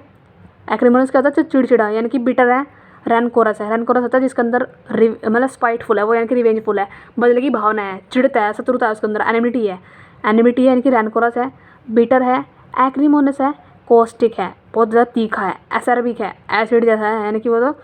एक्रीमोनियस क्या होता है, चिड़चिड़ा, यानी कि बिटर है। रैनकोरस है, रैनकोरस होता है जिसके अंदर मतलब स्पाइटफुल है वो, यानी कि रिवेंजफुल है, बदले की भावना है, चिड़ता है, शत्रुता है उसके अंदर, एनिमिटी है, एनिमिटी है, यानी कि रैनकोरस है। बिटर है, एक्रीमोनियस है, कॉस्टिक है, बहुत ज़्यादा तीखा है, एसर्बिक है, एसिड जैसा है, यानी कि वो तो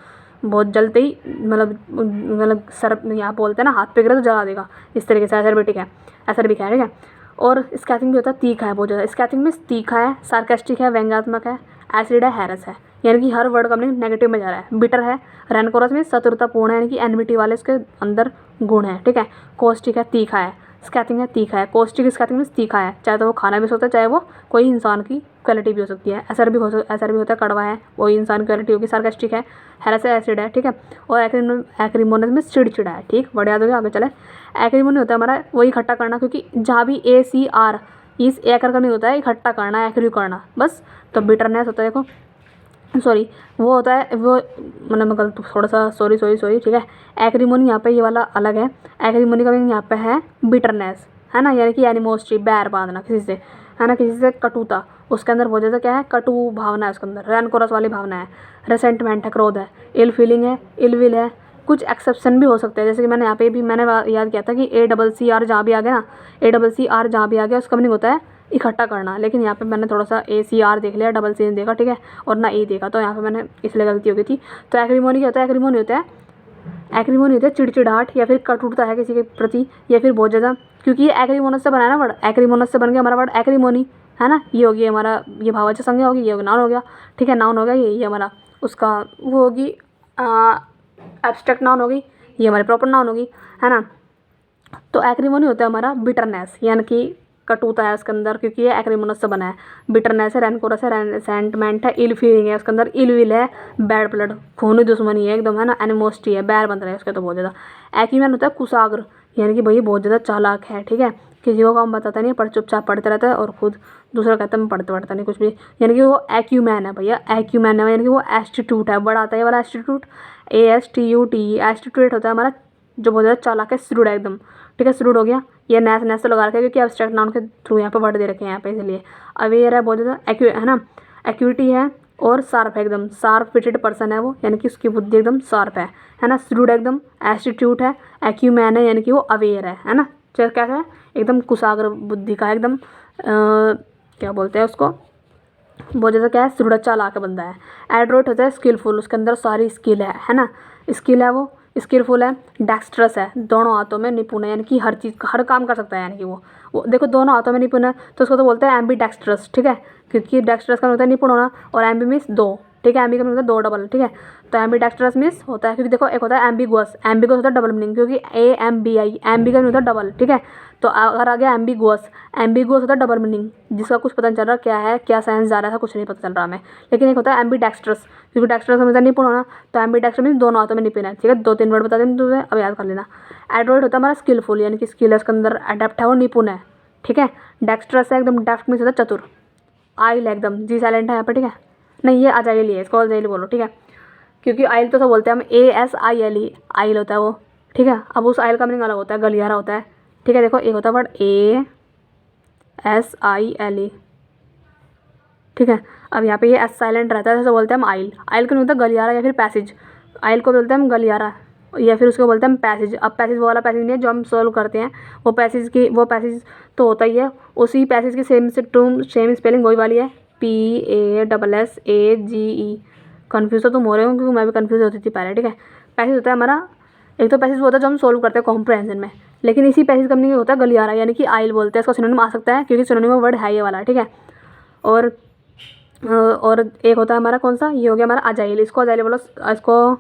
बहुत जलते ही मतलब सर यहाँ बोलते हैं ना, हाथ पे गिरे तो जला देगा, इस तरीके से एसर्बिक है, एसर्बिक है, ठीक है। और स्कैथिंग भी होता है तीखा है बहुत ज़्यादा, स्कैथिंग में तीखा है, सार्केस्टिक है, व्यंग्यात्मक है, एसिड है, हैरस है, यानी कि हर वर्ड का मीनिंग नेगेटिव में जा रहा है। बिटर है, रैनकोरस में शत्रुतापूर्ण है, यानी कि एनिमिटी वाले उसके अंदर गुण है, ठीक है। कॉस्टिक है, तीखा है, स्कैथिंग है, तीखा है। कॉस्टिक स्कैथिंग में तीखा है, चाहे तो वो खाना भी हो सकता है, चाहे वो कोई इंसान की क्वालिटी भी हो सकती है। एसर भी होता है, कड़वा है, वही इंसान की क्वालिटी होगी। सार्केस्टिक है, हैरस है, एसिड है, ठीक है। और एक्रीमोनियस में चिड़चिड़ा है, ठीक, बढ़िया हो गया। आगे चले। एक्रीमोनी होता है हमारा वही इकट्ठा करना, क्योंकि जहाँ भी ACR इस एकर का नहीं होता है इकट्ठा करना, एक्री करना बस। तो बिटरनेस होता है, देखो सॉरी वो होता है वो, मतलब मैं गलत थोड़ा सा सॉरी, ठीक है। एक्रीमोनी यहाँ पे ये वाला अलग है। एक्रीमोनी का मीनिंग यहाँ पे है बिटरनेस, है ना, यानी कि एनिमोस्टी, बैर बांधना किसी से, है ना, किसी से कटुता, उसके अंदर बहुत ज़्यादा क्या है, कटु भावना है उसके अंदर, रैनकोरस वाली भावना है। रेसेंटमेंट है, क्रोध है। इल फीलिंग है, इल विल है। कुछ एक्सेप्शन भी हो सकते हैं, जैसे कि मैंने यहाँ पे भी मैंने याद किया था कि ACCR जहाँ भी आ गया ना, ACCR जहाँ भी आ गया उसका मीनिंग होता है इकट्ठा करना। लेकिन यहाँ पे मैंने थोड़ा सा ACR देख लिया, CC नहीं देखा, ठीक है, और ना E देखा, तो यहाँ पे मैंने इसलिए गलती हो गई थी। तो एक्रीमोनी क्या होता है, एक्रीमोनी होता है चिड़चिड़ाहट या फिर कटुता है किसी के प्रति, या फिर बहुत ज़्यादा, क्योंकि ये एक्रीमोनस से बना है ना वर्ड, एक्रीमोनस से बन गया हमारा वर्ड एक्रीमोनी, है ना। ये होगी हमारा, ये भाववाचक संज्ञा होगी, ये नाउन हो गया, ठीक है, नाउन हो गया। ये हमारा उसका वो होगी एब्स्ट्रैक्ट नाउन होगी, ये हमारी प्रॉपर नाउन होगी, है ना। तो एक्रिमोनी होता है हमारा बिटरनेस, यानी कि कटुता है उसके अंदर, क्योंकि ये एक्रिमोनस से बना है। बिटरनेस है, रैनकोरस है, रेसेंटमेंट है, इल फीलिंग है उसके अंदर, इल विल है, बैड ब्लड, खूनी दुश्मनी है एकदम, है ना, एनिमोसिटी है, बैर बन रहा है उसके तो बहुत ज़्यादा। एक्यूमैन होता है कुशाग्र, यानी कि भाई बहुत ज़्यादा चालाक है, ठीक है, किसी को काम बताता नहीं है, पर चुपचाप पढ़ते रहता है और खुद दूसरा कहता है मैं पढ़ता नहीं कुछ भी, यानी कि वो एक्यूमैन है भैया, एक्यूमैन है, यानी कि वो एस्टीट्यूट है, बड़ा आता है ये वाला एस्टीट्यूट, ASTUT। एस्टीट्यूट होता है हमारा जो बहुत ज़्यादा चालाक है, श्रूड है एकदम, ठीक है, श्रूड हो गया। ये नैस नैस तो लगा रखा है क्योंकि एब्स्ट्रैक्ट नाउन के थ्रू यहाँ पे वर्ड दे रखे हैं यहाँ पे, इसलिए अवेयर है बहुत ज़्यादा, है ना, एक्यूटी है, और शार्प है एकदम, शार्प फिटेड पर्सन है वो, यानी कि उसकी बुद्धि एकदम शार्प है ना, श्रूड एकदम, एस्टीट्यूट है, एक्यूमैन है, यानी कि वो अवेयर है ना, क्या क्या है, एकदम कुशाग्र बुद्धि का एकदम, क्या बोलते हैं उसको, बहुत ज़्यादा क्या है, श्रूड चालाक बंदा है। एडरोट होता है स्किलफुल, उसके अंदर सारी स्किल है ना, स्किल है वो, स्किलफुल है, डेक्स्ट्रस है, दोनों हाथों में निपुण है, यानी कि हर चीज़ हर काम कर सकता है, यानी कि वो देखो दोनों हाथों में निपुण है, तो उसको तो बोलते हैं एम्बी डेक्स्ट्रस, ठीक है, क्योंकि डेक्स्ट्रस का होता है निपुण होना, और एम्बी मीन्स दो, ठीक है, एम्बी का होता है दो डबल, ठीक है, तो एम्बी डेक्स्ट्रस मीन्स होता है, क्योंकि देखो एक होता है एम्बिगुअस, एम्बिगुअस होता है डबल मीनिंग, क्योंकि AMBI, एम्बी का होता है डबल, ठीक है, तो अगर आ गया एम्बिगुअस, एम्बिगुअस होता है डबल मीनिंग, जिसका कुछ पता नहीं चल रहा क्या है, क्या साइंस जा रहा है, कुछ नहीं पता चल रहा हमें, लेकिन एक होता है एम्बी डेक्स्ट्रस, क्योंकि डेक्स्ट्रस का मतलब निपुण होना, तो एम्बी डेक्स्ट्रस मीन्स दोनों हाथों में निपुण है, ठीक है, 2-3 वर्ड बता दें तुझे, अब याद कर लेना। एडरोइड होता है हमारा स्किलफुल, यानी कि स्किल है उसके अंदर, अडेप्ट है, वो निपुण है, ठीक है, डेक्स्ट्रस है एकदम, डेफ्ट मीन्स होता है चतुर, आइल है एकदम, जी साइलेंट है यहाँ पर, ठीक है, नहीं ये अजाइल ही है, इसको अजाइल बोलो, ठीक है, क्योंकि आइल तो सब बोलते हैं हम, ASILE, आइल होता है वो, ठीक है, अब उस आइल का मीनिंग अलग होता है, गलियारा होता है, ठीक है, देखो एक होता है वर्ड ASILE, ठीक है, अब यहाँ पे ये एस साइलेंट रहता है, जैसे बोलते हैं हम आइल, आइल को नहीं होता गलियारा या फिर पैसेज, आइल को बोलते हैं हम गलियारा, या फिर उसको बोलते हैं हम पैसेज। अब पैसेज वो वाला पैसेज नहीं है जो हम सॉल्व करते हैं, वो पैसेज तो होता ही है, उसी पैसेज की सेम से टूम सेम स्पेलिंग वही वाली है, PASSAGE। कन्फ्यूज़ तो तुम हो रहे हो, क्योंकि मैं भी कन्फ्यूज़ होती थी पहले, ठीक है। पैसेज होता है हमारा, एक तो पैसेज वो होता है जो हम सोल्व करते हैं कॉम्प्रहेंशन में, लेकिन इसी पैसेज का मीनिंग होता है गलियारा, यानी कि आइल बोलते हैं इसको, सिनोनिम आ सकता है क्योंकि सिनोनिम वर्ड है ये वाला, ठीक है। और एक होता है हमारा कौन सा, ये हो गया हमारा अजाइल, इसको अजाइल बोलो, इसको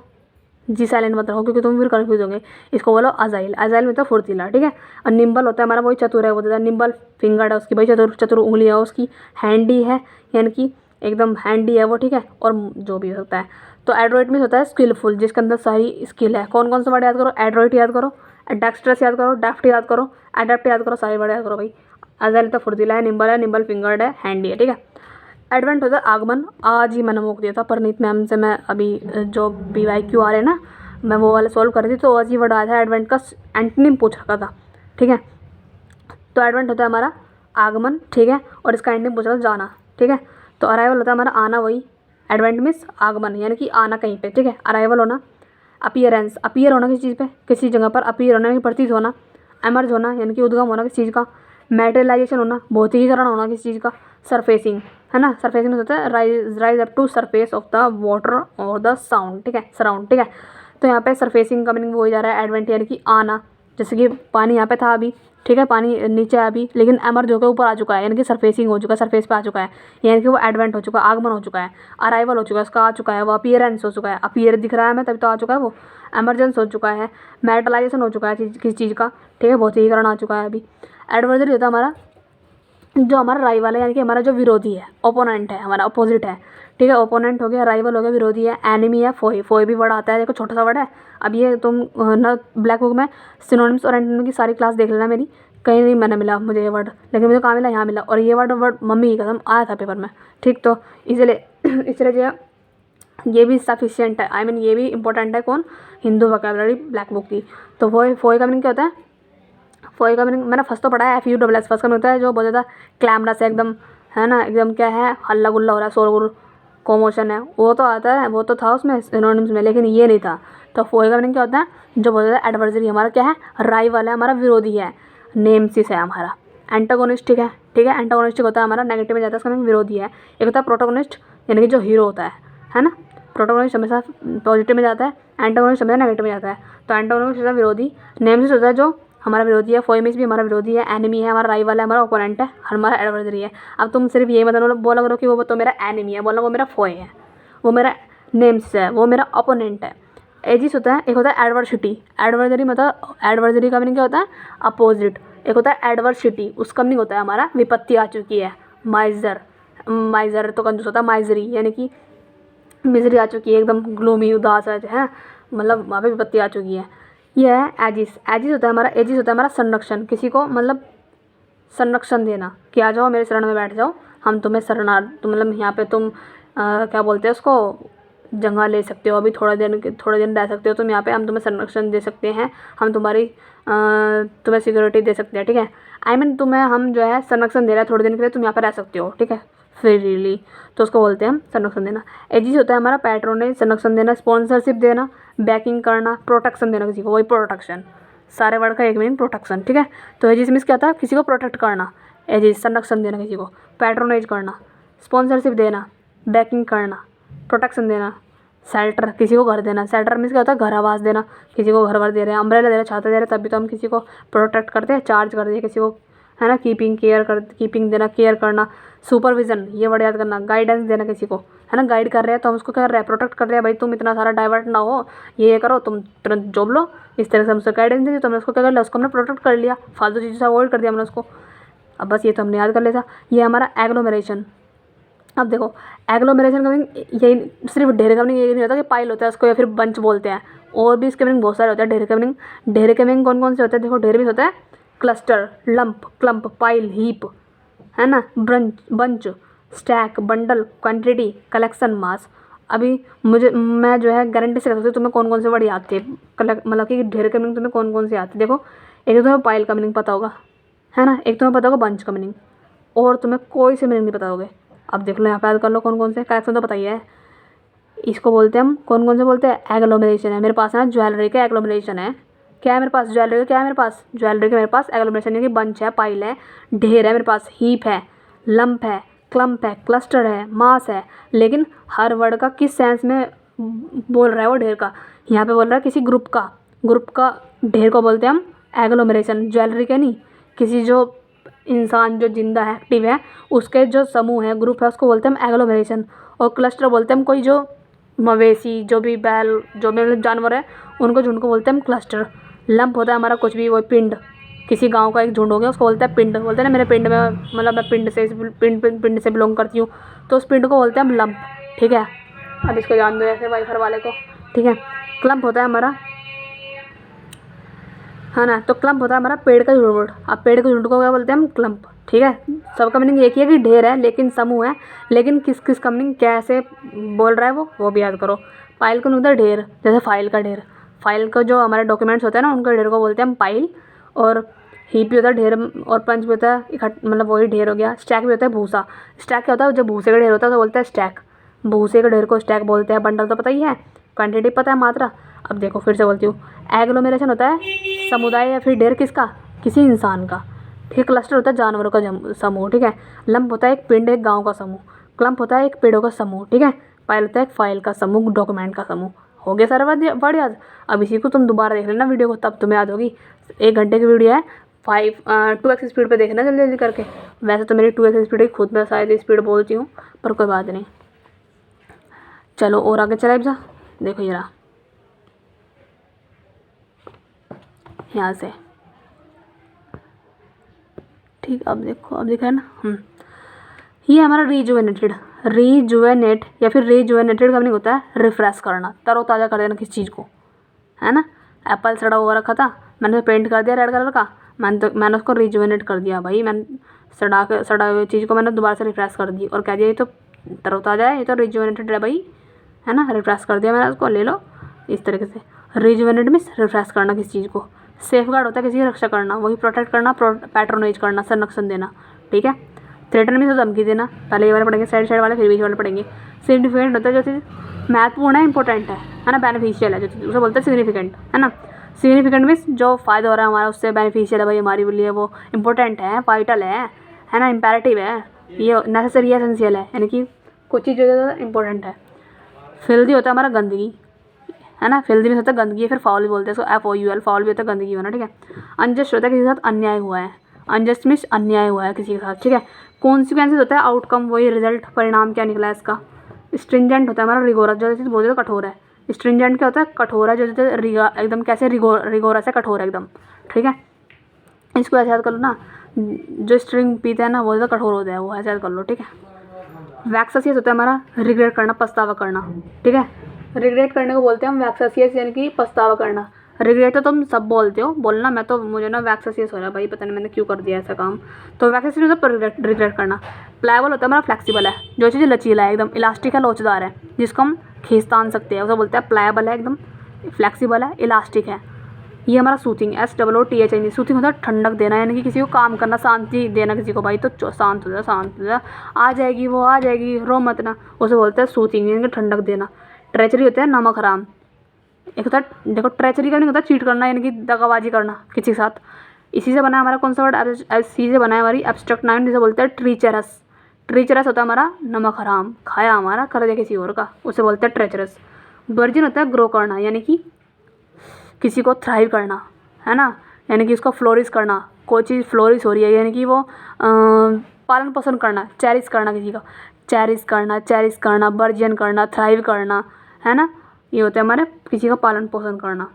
जी साइलेंट मत रखो क्योंकि तुम फिर कन्फ्यूज होंगे, इसको बोलो अजाइल, अजाइल मतलब फुर्तीला, ठीक है। और निम्बल होता है हमारा वही चतुर है, वो होता है निम्बल, फिंगर्ड है उसकी भाई, चतुर चतुर उंगलियाँ उसकी, हैंडी है, यानी कि एकदम हैंडी है वो, ठीक है, और जो भी होता है। तो एड्रॉइड में होता है स्किलफुल, जिसके अंदर सारी स्किल है। कौन कौन सा वर्ड याद करो, एड्रॉइड याद करो, डेक्स्ट्रस याद करो, डेफ्ट याद करो, एडेप्ट याद करो, सारे वर्ड याद करो भाई। अजाइल तो फुर्तीला है, निम्बल फिंगर्ड है, हैंडी है, ठीक है। एडवेंट होता है आगमन, आज ही मैंने मोक दिया था परनीत मैम से, मैं अभी जो PYQ आ रहे हैं ना, मैं वो वाला सॉल्व कर रही थी, तो आज ही वर्ड आया था एडवेंट का, एंटोनिम पूछ रखा था, ठीक है। तो एडवेंट होता है हमारा आगमन, ठीक है, और इसका एंटोनिम पूछ रखा था जाना, ठीक है। तो अराइवल होता है हमारा आना, वही एडवेंट मीन्स आगमन, यानी कि आना कहीं पे, ठीक है। अराइवल होना, अपीयरेंस, अपीयर होना किसी चीज़ पे, किसी जगह पर अपीयर होना, यानी प्रतीत होना। एमर्ज होना, यानी कि उद्गम होना किसी चीज़ का। मेटेरियलाइजेशन होना, भौतिकीकरण होना किसी चीज़ का। सरफेसिंग, है ना, सरफेसिंग में होता है rise up to surface of the water और द साउंड, ठीक है, सराउंड, ठीक है। तो यहाँ पे सरफेसिंग का मीनिंग हो जा रहा है एडवेंट, यानी कि आना, जैसे कि पानी यहाँ पे था अभी, ठीक है, पानी नीचे है अभी, लेकिन एमर्ज होकर ऊपर आ चुका है, यानी कि सरफेसिंग हो चुका है, सरफेस पे आ चुका है, यानी कि वो एडवेंट हो चुका है, आगमन हो चुका है। अराइवल हो चुका है, उसका आ चुका है, वो अपीयरेंस हो चुका है, अपीयर दिख रहा है हमें तभी तो आ चुका है वो। एमरजेंस हो चुका है, मेटलाइजेशन हो चुका है किसी चीज़ का, ठीक है, भौतिकीकरण आ चुका है अभी। एडवर्जरी होता है हमारा जो हमारा राइवल है, यानी कि हमारा जो विरोधी है, ओपोनेंट है, हमारा अपोजिट है, ठीक है। ओपोनेंट हो गया, राइवल हो गया, विरोधी है। एनिमी है, फोई, फोई भी वर्ड आता है, देखो छोटा सा वर्ड है। अब ये तुम ना ब्लैक बुक में सिनोनिम्स और एंटोनिम की सारी क्लास देख लेना मेरी, कहीं नहीं मैंने मिला मुझे ये वर्ड, लेकिन मुझे कहाँ मिला, यहाँ मिला, और ये वर्ड मम्मी की कसम आया था पेपर में, ठीक। तो इसलिए इसलिए जो है ये भी सफिशिएंट है, आई मीन ये भी इंपॉर्टेंट है, कौन, हिंदू वोकैबुलरी ब्लैक बुक की। तो फोई का मीनिंग क्या होता है, फोई का मीनिंग मैंने फर्स्ट तो पढ़ा है, FUSS, फर्स्ट का मीनिंग होता है जो बहुत ज़्यादा क्लैमरस है एकदम, है ना, एकदम क्या है, हल्ला गुल्ला हो रहा है, शोर कॉमोशन है, वो तो आता है, वो तो था उसमें सिनोनिम्स में, लेकिन ये नहीं था। तो फोई का मीनिंग क्या होता है, जो बहुत ज़्यादा एडवर्सरी, हमारा क्या है, राइवल है, हमारा विरोधी है, नेमसिस है हमारा। एंटागोनिस्टिक है, ठीक है, एंटागोनिस्टिक होता है हमारा नेगेटिव में जाता है, उसका मीनिंग विरोधी है। एक होता है प्रोटोगोनिस्ट, यानी कि जो हीरो होता है ना। प्रोटोगोनिस्ट हमेशा पॉजिटिव में जाता है, एंटागोनिस्ट हमेशा नेगेटिव में जाता है। तो एंटागोनिस्ट होता है विरोधी, नेमसिस होता है जो हमारा विरोधी है, फोइमिस भी हमारा विरोधी है, एनिमी है, हमारा राइवल है, हमारा ओपोनेंट है, हमारा एडवर्सरी है। अब तुम सिर्फ ये मत बोला करो कि वो तो मेरा एनिमी है, बोलना वो मेरा फोई है, वो मेरा नेमसिस है, वो मेरा ओपोनेंट है। एजिस होता है, एक होता है एडवर्सिटी। एडवर्सरी मतलब एडवर्सरी का मीनिंग क्या होता है? अपोजिट। एक होता है एडवर्सिटी, उसका मीनिंग होता है हमारा विपत्ति आ चुकी है। माइजर, माइजर तो कंजूस होता है, माइजरी यानी कि मिजरी आ चुकी है, एकदम ग्लूमी उदास है, मतलब वहाँ पे विपत्ति आ चुकी है। यह है एजिस। एजिस होता है हमारा, एजिस होता है हमारा संरक्षण, किसी को मतलब संरक्षण देना कि आ जाओ मेरे शरण में बैठ जाओ, हम तुम्हें मतलब यहाँ पे तुम क्या बोलते हैं उसको, जगह ले सकते हो, अभी थोड़ा दिन रह सकते हो तुम यहाँ पे, हम तुम्हें संरक्षण दे सकते हैं, हम तुम्हें सिक्योरिटी दे सकते हैं, ठीक है। आई मीन तुम्हें हम जो है संरक्षण दे रहे हैं थोड़े दिन के लिए, तुम यहाँ पे रह सकते हो, ठीक है, फ्रीली, तो उसको बोलते हैं हम संरक्षण देना। एजिस होता है हमारा पैट्रोनेज, संरक्षण देना, स्पॉन्सरशिप देना, बैकिंग करना, प्रोटेक्शन देना किसी को, वही प्रोटेक्शन, सारे वर्ड का एक मीनिंग प्रोटेक्शन, ठीक है। तो एजिस मीन्स क्या था? किसी को प्रोटेक्ट करना, एजिस संरक्षण देना किसी को, पैट्रोनेज करना, स्पॉन्सरशिप देना, बैकिंग करना, प्रोटेक्शन देना, शेल्टर किसी को घर देना। शेल्टर मीन्स क्या होता है? घर आवास देना, किसी को घर वर दे रहे हैं, अम्ब्रेला दे रहे हैं, छाता दे रहे हैं, तभी तो हम किसी को प्रोटेक्ट करते हैं, चार्ज कर दिए किसी को, है ना। कीपिंग देना, केयर करना, सुपरविजन, ये वर्ड याद करना, गाइडेंस देना किसी को, है ना। गाइड कर रहे हैं तो हम उसको क्या कर रहे हैं? प्रोटेक्ट कर रहे हैं, भाई तुम इतना सारा डाइवर्ट ना हो, ये करो, तुम तुरंत जॉब लो, इस तरह से हम उसको गाइडेंस दी, तो हमने उसको क्या कर लिया? उसको हमने प्रोटेक्ट कर लिया, फालतू चीज़ों से अवॉइड कर दिया हमने उसको। अब बस ये तो हमने याद कर लिया था। ये हमारा एग्लोमरेशन। अब देखो एग्लोमरेशन का मीनिंग यही, सिर्फ ढेर का मीनिंग यही नहीं होता कि पाइल होता है उसको या फिर बंच बोलते हैं, और भी इसके मीनिंग बहुत सारे होते हैं। ढेर के मीनिंग कौन कौन से होते हैं? देखो ढेर भी होता है cluster, lump, clump, pile, heap, है ना, bunch, stack, bundle, quantity, collection, mass. अभी मैं जो है गारंटी से कह सकती हूँ तुम्हें कौन कौन से वर्ड याद थे, मतलब कि ढेर के मीनिंग तुम्हें कौन कौन से याद थे। देखो एक तो तुम्हें पाइल का मीनिंग पता होगा, है ना, एक तुम्हें पता होगा बंच का मीनिंग, और तुम्हें कोई से मीनिंग नहीं पता होगे। अब देख लो यहाँ पे याद कर लो कौन कौन से, कलेक्शन तो पता ही है, इसको बोलते हैं हम, कौन कौन से बोलते हैं? एग्लोमरेशन है मेरे पास, है ना, ज्वेलरी का एग्लोमरेशन है, क्या है मेरे पास? ज्वेलरी का क्या है मेरे पास? ज्वेलरी का मेरे पास एग्लोमरेशन यानी कि बंच है, पाइल है, ढेर है मेरे पास, हीप है, लंप है, क्लम्प है, क्लस्टर है, मास है। लेकिन हर वर्ड का किस सेंस में बोल रहा है वो ढेर का? यहाँ पे बोल रहा है किसी ग्रुप का ढेर को बोलते हैं हम एग्लोमरेशन, ज्वेलरी के नहीं, किसी जो इंसान जो जिंदा है, एक्टिव है, उसके जो समूह है, ग्रुप है, उसको बोलते हैं हम एग्लोमरेशन। और क्लस्टर बोलते हैं हम कोई जो मवेशी, जो भी बैल, जो भी मतलब जानवर है, उनको झुंड को बोलते हैं हम क्लस्टर। लंप होता है हमारा कुछ भी, वो पिंड, किसी गांव का एक झुंड हो गया उसको बोलते हैं पिंड, बोलते हैं ना मेरे पिंड में, मतलब मैं पिंड से बिलोंग करती हूँ, तो उस पिंड को बोलते हैं हम लंप, ठीक है। अब इसको जान दो ऐसे वाइफर वाले को, ठीक है। क्लम्प होता है हमारा, है ना, तो क्लम्प होता है हमारा पेड़ का झुंड। अब पेड़ के झुंड को क्या बोलते हैं हम? क्लम्प, ठीक है। सबका मीनिंग एक ही है कि ढेर है लेकिन समूह है, लेकिन किस किस का मीनिंग कैसे बोल रहा है वो भी याद करो। पाइल को होता है ढेर, जैसे फाइल का ढेर, फाइल का जो हमारे डॉक्यूमेंट्स होते हैं ना उनका ढेर को बोलते हैं हम पाइल। और हीप भी होता है ढेर, और पंच भी होता है मतलब वही ढेर हो गया। स्टैक भी होता है भूसा। स्टैक क्या होता है? जब भूसे का ढेर होता है तो बोलते हैं स्टैक, भूसे के ढेर को स्टैक बोलते हैं। बंडल तो पता ही है, क्वांटिटी पता है, मात्रा। अब देखो फिर से बोलती हूँ, एग्लोमेरेशन होता है समुदाय या फिर ढेर किसका? किसी इंसान का, ठीक है। क्लस्टर होता है जानवरों का समूह, ठीक है। लंप होता है एक पिंड, एक गांव का समूह। क्लम्प होता है एक पेड़ों का समूह, ठीक है। पाइल होता है एक फाइल का समूह, डॉक्यूमेंट का समूह। हो गया सारा वर्ड याद। अब इसी को तुम दोबारा देख लेना वीडियो को, तब तुम्हें याद होगी। 1 घंटे की वीडियो है, 2x स्पीड पे देखना जल्दी जल्दी करके। वैसे तो मेरी 2x स्पीड है, खुद में शायद स्पीड बोलती हूँ, पर कोई बात नहीं। चलो और आगे चला जा, देखो ये रहा, यहाँ से, ठीक। अब देखो, अब दिखा है ना, ये हमारा रीजुवेनेट या फिर रीजुवेनेटेड का मीनिंग होता है रिफ्रेश करना, तरोताज़ा कर देना किसी चीज़ को, है ना। एप्पल सड़ा हुआ रखा था, मैंने तो पेंट कर दिया रेड कलर का, मैंने उसको रीजुवेनेट कर दिया भाई, मैंने सड़ा हुई चीज़ को मैंने दोबारा से रिफ्रेश कर दी और कह दिया ये तो तरोताज़ा है, ये तो रीजुवेनेटेड है भाई, है ना। रिफ्रेश कर दिया मैंने उसको, ले लो, इस तरीके से। रीजुवेनेट मीन्स रिफ्रेश करना किसी चीज़ को। सेफ गार्ड होता है किसी की रक्षा करना, वही प्रोटेक्ट करना, पैट्रोनेज करना, संरक्षण देना, ठीक है। थ्रेटन मीन्स धमकी देना, पहले ये वाले पढ़ेंगे, साइड वाले, फिर बीच वाले पढ़ेंगे। सिग्निफिकेंट होता है जो चीज़ महत्वपूर्ण है, इंपॉर्टेंट है ना, बेनिफिशियल है जो चीज़, उसे बोलते हैं सिग्निफिकेंट, है ना। सिग्निफिकेंट मीन्स जो फ़ायदा हो रहा है हमारा उससे, बेनिफिशियल है भाई हमारे लिए, वो इंपॉर्टेंट है, वाइटल है ना, इंपेरेटिव है, ये नेसेसरी है, एसेंशियल है कि कुछ चीज़ जो है इंपॉर्टेंट है। फिल्दी होता है हमारा गंदगी, है ना, फिल्दी में होता है गंदगी, फिर फाउल भी बोलते हैं इसको, FOUL, फाउल भी होता है गंदगी होना, ठीक है। अनजस्ट होता है किसी के साथ अन्याय हुआ है, अनजस्ट मीन्स अन्याय हुआ है किसी के साथ, ठीक है। कॉन्सिक्वेंसेज होता है आउटकम, वही रिजल्ट, परिणाम क्या निकला है इसका। स्ट्रिंजेंट होता है हमारा रिगोरस, जो चीज़ बहुत ज़्यादा कठोर है, स्ट्रिंजेंट क्या होता है, कठोर है, जो एकदम कैसे रिगोरस है, कठोर है एकदम, ठीक है। इसको ऐसे याद कर लो ना, जो स्ट्रिंग पीते हैं ना वो ज़्यादा कठोर होता है, वो ऐसे याद कर लो, ठीक है। वैक्ससियस होता है हमारा रिग्रेट करना, पछतावा करना, ठीक है। रिग्रेट करने को बोलते हैं हम वैक्ससियस, यानी कि पछतावा करना। रिग्रेट तो तुम सब बोलते हो, बोलना मैं तो, मुझे ना वैक्ससियस हो रहा है भाई, पता नहीं मैंने क्यों कर दिया ऐसा काम। तो वैक्ससियस होता है रिग्रेट करना। प्लायबल होता है हमारा फ्लेक्सिबल है, जो चीज़ लचीला है, एकदम इलास्टिक है, लोचदार है, जिसको हम खींच तान सकते हैं, उसे बोलते हैं प्लायबल है, एकदम फ्लेक्सिबल है, इलास्टिक है। ये हमारा सूथिंग, SOOTHING। सूथिंग होता है ठंडक देना, यानी कि किसी को काम करना, शांति देना किसी को, भाई तो शांत हो जा, शांत हो जा, आ जाएगी वो आ जाएगी, रो मत ना, उसे बोलते हैं सूथिंग, यानी कि ठंडक देना। ट्रेचरी होता है नमक हराम। एक होता है, देखो ट्रेचरी का नहीं होता चीट करना, यानी कि दगाबाजी करना किसी के साथ। इसी से बना है हमारा कौन सा वर्ड, इसी से बना है हमारी एब्स्ट्रैक्ट नाउन, जिसे बोलते हैं ट्रीचरस। ट्रीचरस होता है हमारा नमक हराम, खाया हमारा, कर दिया किसी और का, उसे बोलते हैं ट्रेचरस। वर्जिन होता है ग्रो करना, यानी कि किसी को थ्राइव करना, है ना, यानी कि उसको फ्लोरिश करना, कोई चीज़ फ्लोरिश हो रही है, यानी कि वो पालन पोषण करना, चेरिश करना किसी का, चेरिश करना, वर्जन करना, थ्राइव करना, है ना, ये होता है हमारे किसी का पालन पोषण करना।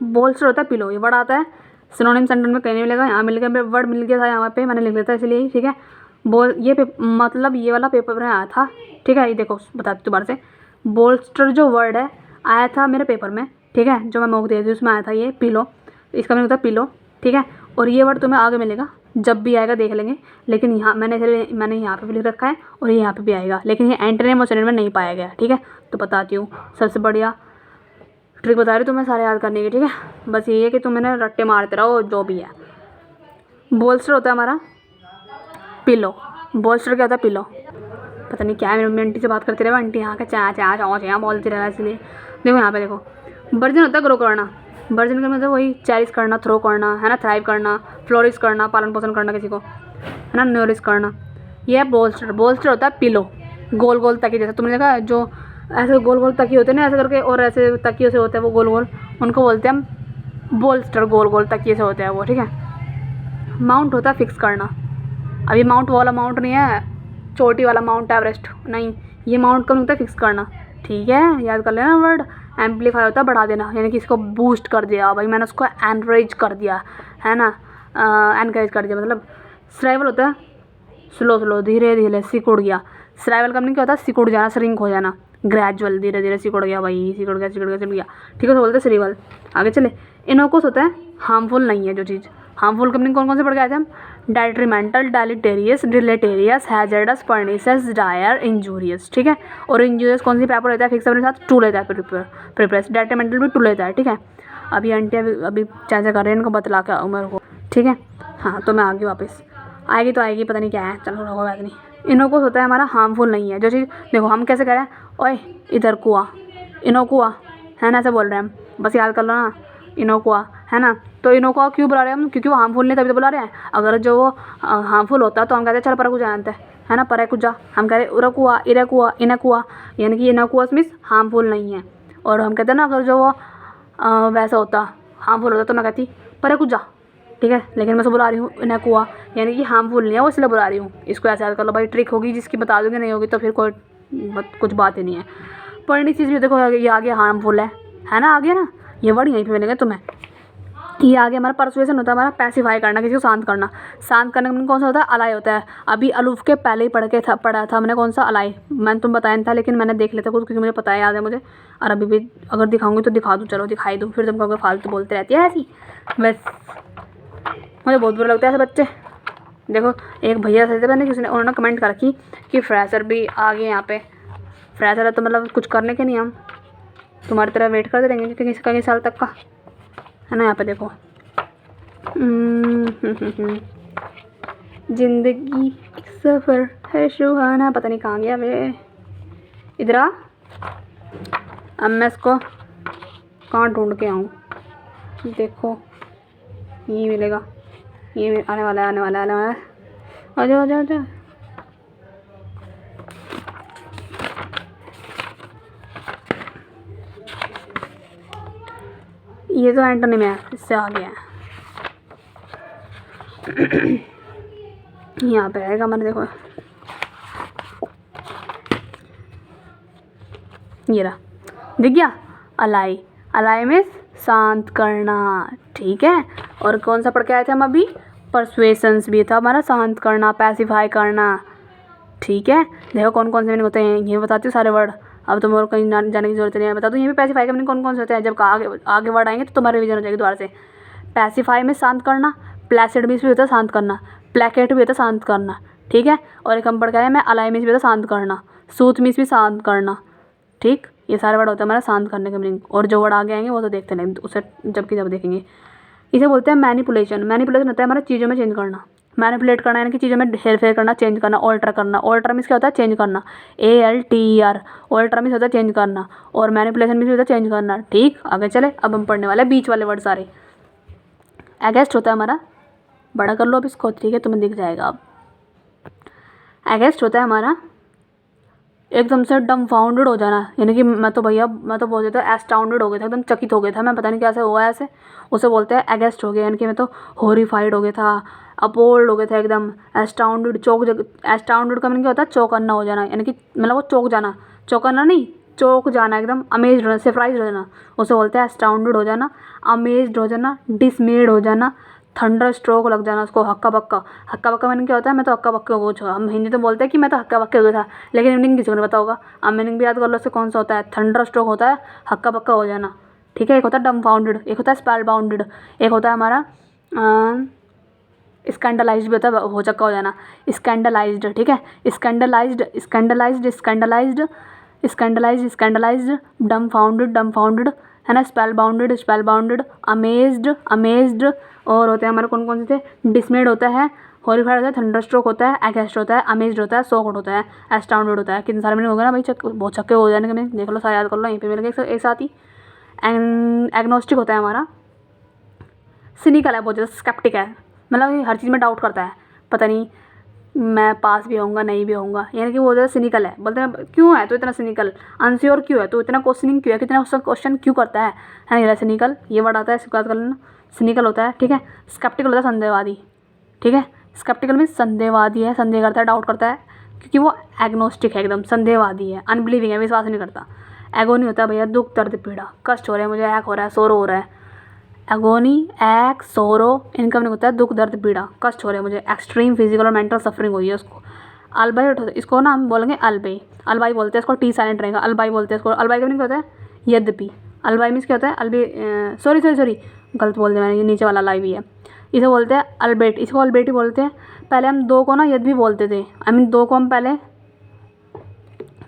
बोल्स्टर होता है पिलो, ये वर्ड आता है सिनोनिम सेंटेंस में कहीं नहीं मिलेगा, यहाँ मिल गया, वर्ड मिल गया था यहाँ पे, मैंने लिख लिया था इसलिए, ठीक है। मतलब ये वाला पेपर में आया था, ठीक है। ये देखो बताती दोबारा से, बोल्स्टर जो वर्ड है आया था मेरे पेपर में, ठीक है, जो मैं मॉक दे थी उसमें आया था ये पिलो, इसका मतलब होता है पिलो, ठीक है। और ये वर्ड तुम्हें आगे मिलेगा, जब भी आएगा देख लेंगे, लेकिन यहाँ मैंने यहाँ पे भी लिख रखा है और ये यहाँ पे भी आएगा, लेकिन ये एंटोनिम और सिनोनिम में नहीं पाया गया, ठीक है। तो बताती हूँ, सबसे बढ़िया ट्रिक बता रही हूँ तुम्हें सारे याद करने की, ठीक है। बस ये है कि तुम इन्हें रट्टे मारते रहो जो भी है। बोल्स्टर होता है हमारा पिलो। बोल्स्टर क्या होता है, पिलो। पता नहीं क्या है, मेरी आंटी से बात करती रहे, आंटी यहाँ के चा चा चाँ बोलती रहे, इसलिए देखो यहाँ पे देखो। वर्जन होता है ग्रो करना। वर्जन का मतलब वही चेरिश करना, थ्रो करना, है ना, थ्राइव करना, फ्लोरिश करना, पालन पोषण करना किसी को, है ना, न्यूरिश करना। ये है बोल्स्टर। बोल्स्टर होता है पिलो, गोल गोल तकिए जैसा, तुमने देखा जो ऐसे गोल गोल तकिए होते हैं ना, ऐसे करके, और ऐसे तकिए से होते हैं वो गोल गोल, उनको बोलते हैं हम बोल्स्टर, गोल गोल तकिए से होते हैं वो, ठीक है। माउंट होता है फिक्स करना। अभी माउंट वाला माउंट नहीं है, चोटी वाला माउंट एवरेस्ट नहीं, ये माउंट का होता है फिक्स करना, ठीक है, याद कर लेना वर्ड। एम्पलीफाई होता है बढ़ा देना, यानी कि इसको बूस्ट कर दिया, भाई मैंने उसको एनकरेज कर दिया, है ना, एनकरेज कर दिया मतलब। स्राइवल होता है स्लो, धीरे धीरे सिकुड़ गया। स्राइवल का मीनिंग क्या होता है, सिकुड़ जाना, श्रिंक हो जाना, ग्रेजुअल, धीरे धीरे सिकुड़ गया भाई, सिकुड़ गया, ठीक है, तो बोलते हैं श्रीवल। आगे चले। इनोकुस होता है हार्मफुल नहीं है जो चीज़। हार्मफुल कंपनी कौन कौन से पढ़ के आए थे हम, detrimental, deleterious, deleterious, hazardous, pernicious, dire, injurious, ठीक है। और इंजूरियस कौन सी पेपर लेता है फिक्स अपने साथ, टू लेता है प्रिपेस। डेट्रीमेंटल भी टू लेता है, ठीक है। अभी आंटी अभी चाचा कर रहे हैं, इनको बतला के उम्र को, ठीक है। हाँ तो मैं आ गई वापस, आएगी तो आएगी, पता नहीं क्या है, चलो रखो बात नहीं। इनोकुस होता है हमारा हार्मफुल नहीं है जो चीज़, देखो हम कैसे कह रहे हैं, ओए इधर कुआ, इनोकुआ, है ना, ऐसे बोल रहे हैं हम, बस याद कर लो ना, इनोकुआ, है ना। तो इनोकुआ क्यों बुला रहे हैं हम, क्योंकि वो हार्मफुल नहीं, तभी तो बुला रहे हैं। अगर जो वो हार्मफुल होता तो हम कहते हैं चल पर कुछ जानते हैं, है ना, पर कुछ जा, हम कह रहे उरकुआ, इरेकुआ, इनकुआ, यानी कि इनकुअस मीन्स हार्मफुल नहीं है। और हम कहते हैं ना अगर जो वो वैसा होता, हार्मफुल होता, तो मैं कहती पर कुछ जा, ठीक है। लेकिन मैं तो बुला रही हूँ इनकुआ, यानी कि हार्मफुल नहीं है वो, इसलिए बुला रही हूँ। इसको ऐसे याद कर लो भाई, ट्रिक होगी जिसकी बता दूँगी, नहीं होगी तो फिर कोई कुछ बात ही नहीं है। पढ़नी चीज़ भी देखो, ये आ गया हार्मफुल है ना, आ गया ना, ये वर्ड यहीं पे मिलेगा तुम्हें। ये आगे हमारा परसुएशन होता है, हमारा पैसिफाई करना, किसी को शांत करना। शांत करने में कौन सा होता है, अलाई होता है। अभी अलूफ के पहले ही पढ़ा था हमने कौन सा, अलाई, मैंने तुम बताया नहीं था, लेकिन मैंने देख लिया था खुद, क्योंकि मुझे पता है, याद है मुझे। और अभी भी अगर दिखाऊंगी तो दिखा दूँ, चलो दिखाई दूँ, फिर तुम कहोगे फालतू बोलते रहती है ऐसी। बस मुझे बहुत बुरा लगता है ऐसे बच्चे। देखो एक भैया से मैंने किसी ने, उन्होंने कमेंट कर रखी कि फ्रेशर भी आ गए यहाँ पे। फ्रेशर है तो मतलब कुछ करने के नहीं, हम तुम्हारी तरह वेट करते रहेंगे कई साल तक का, है ना। यहाँ पे देखो, जिंदगी एक सफ़र है सुहाना, पता नहीं कहाँ गया वे, इधर आ। अब मैं इसको कहाँ ढूंढ के आऊँ, देखो ये मिलेगा, ये आने वाला है। आजा। ये तो एंटोनिम है, इससे आ गया है। यहाँ पे आएगा मैंने, देखो ये रहा। दिख गया। अलाई, अलाई मीन्स शांत करना, ठीक है। और कौन सा पढ़ के आए थे हम अभी, परसुएशंस भी था हमारा, शांत करना, पैसिफाई करना, ठीक है। देखो कौन कौन से मीनिंग होते हैं, ये बताती हूँ सारे वर्ड। अब तुम और कहीं जाने की जरूरत नहीं है, बता दूँ ये भी पैसिफाई के मीनिंग कौन कौन से होते हैं। जब आगे वर्ड आएंगे तो तुम्हारी रिवीजन हो जाएगी दोबारा से। पैसिफाई में शांत करना, प्लेसिड मीन्स भी होता है शांत करना, प्लेकेट भी होता है शांत करना, ठीक है। और एक हम पढ़ के आए मैं अलाई मीन्स भी होता है शांत करना, सूथ मीन्स भी शांत करना, ठीक। ये सारे वर्ड होते हैं हमारा शांत करने के मीनिंग। और जो वर्ड आगे आएंगे वो तो देखते नहीं उसे जब देखेंगे। इसे बोलते हैं मैनिपुलेशन। मैनिपुलेशन होता है हमारा चीज़ों में चेंज करना। मैनिपुलेट करना यानी कि चीज़ों में हेर फेर करना, चेंज करना, ऑल्टर करना। ऑल्टर मीन्स क्या होता है, चेंज करना, ALTER। ऑल्टर मीन्स होता है चेंज करना, और मैनिपुलेशन मीन्स होता है चेंज करना, ठीक। आगे चले, अब हम पढ़ने वाले बीच वाले वर्ड सारे। अगेंस्ट होता है हमारा, बड़ा कर लो अब इसको, ठीक है, तुम्हें दिख जाएगा अब। अगेंस्ट होता है हमारा एकदम से डम्फाउंडेड हो जाना, यानी कि मैं तो बहुत ज़्यादा एस्टाउंडेड हो गया था, एकदम चकित हो गया था मैं, पता नहीं कैसे हुआ ऐसे, उसे बोलते हैं अगेंस्ट हो गया। यानी कि मैं तो हॉरिफाइड हो गया था, अपोल्ड हो गया था एकदम, एस्टाउंडेड। एस्टाउंडेड का मीनिंग क्या होता है, चौकन्ना हो जाना, यानी कि मतलब वो चौक जाना, चौकन्ना नहीं, चौक जाना, एकदम अमेज्ड होना, सरप्राइज हो जाना, उसे बोलते हैं एस्टाउंडेड हो जाना, अमेज्ड हो जाना, डिसमेड हो जाना, थंडर स्ट्रोक लग जाना उसको, हक्का बक्का। हक्का बक्का मीनिंग क्या होता है, मैं तो हक्का बक्का हो गया। हम हिंदी तो बोलते हैं कि मैं तो हक्का बक्का हो गया था, लेकिन मीनिंग किसी को नहीं पता होगा। अब मीनिंग भी याद कर लो उससे कौन सा होता है, थंडर स्ट्रोक होता है, हक्का बक्का हो जाना, ठीक है। एक होता है डम्फाउंडेड, एक होता है स्पेल बाउंडेड, एक होता है हमारा स्कैंडलाइज्ड भी होता है, हो चक्का हो जाना, स्कैंडलाइज्ड, ठीक है। स्कैंडलाइज्ड, स्कैंडलाइज्ड, स्कैंडलाइज्ड, स्कैंडलाइज्ड, स्कैंडलाइज्ड, डम्फाउंडेड, डम्फाउंडेड, है ना, spell bounded, spell bounded, amazed, amazed. और होते हैं हमारे कौन कौन से थे, डिसमेड होता है, हॉरिफाइड होता है, थंडरस्ट्रोक होता है, अगेंस्ट होता है, अमेज्ड होता है, शॉक्ड होता है, एस्टाउंडेड होता है। कितने सारे मीनिंग हो गए ना भाई, बहुत छक्के हो जाने के मीनिंग, देख लो सारे याद कर लो, यहीं पे मिल गए एक साथ ही। एग्नोस्टिक होता है हमारा, सिनिकल है, बहुत ज़्यादा स्केप्टिक है, मतलब हर चीज़ में डाउट करता है, पता नहीं मैं पास भी होऊंगा नहीं भी होऊंगा, यानी कि वो ज़्यादा सिनिकल है। बोलते हैं क्यों है तो इतना सिनिकल, अनश्योर क्यों है तो इतना क्वेश्चनिंग क्यों है, कितना क्वेश्चन क्यों करता है ना, सिनिकल ये वर्ड आता है, इसको याद कर लेना, सिनिकल होता है, ठीक है। स्केप्टिकल होता है संदेहवादी, ठीक है। स्केप्टिकल में संदेहवादी है, संदेह करता है, डाउट करता है, क्योंकि वो एग्नोस्टिक है, एकदम संदेहवादी है, अनबिलीविंग है, विश्वास नहीं करता। एगोनी होता है भैया दुख दर्द पीड़ा, कष्ट हो रहा है मुझे, एक हो रहा है, सोरो हो रहा है, एगोनी, एक, सोरो, इनका मीनिंग होता है दुख दर्द पीड़ा, कष्ट हो रहा है मुझे, एक्सट्रीम फिजिकल और मेंटल सफरिंग हुई है उसको। अलबाई, इसको ना हम बोलेंगे अलबाई, अलबाई बोलते हैं इसको, टी साइलेंट रहेगा, अलबाई बोलते हैं इसको। अलबाई का मीनिंग होता है यद्यपि, अलबाई मीन्स क्या होता है, अलबी, सॉरी गलत बोल दिया मैंने, ये नीचे वाला लाई भी है, इसे बोलते हैं अल्बेट, इसको अल्बेट ही बोलते हैं। पहले हम दो को ना यद्यपि बोलते थे, आई मीन दो को हम पहले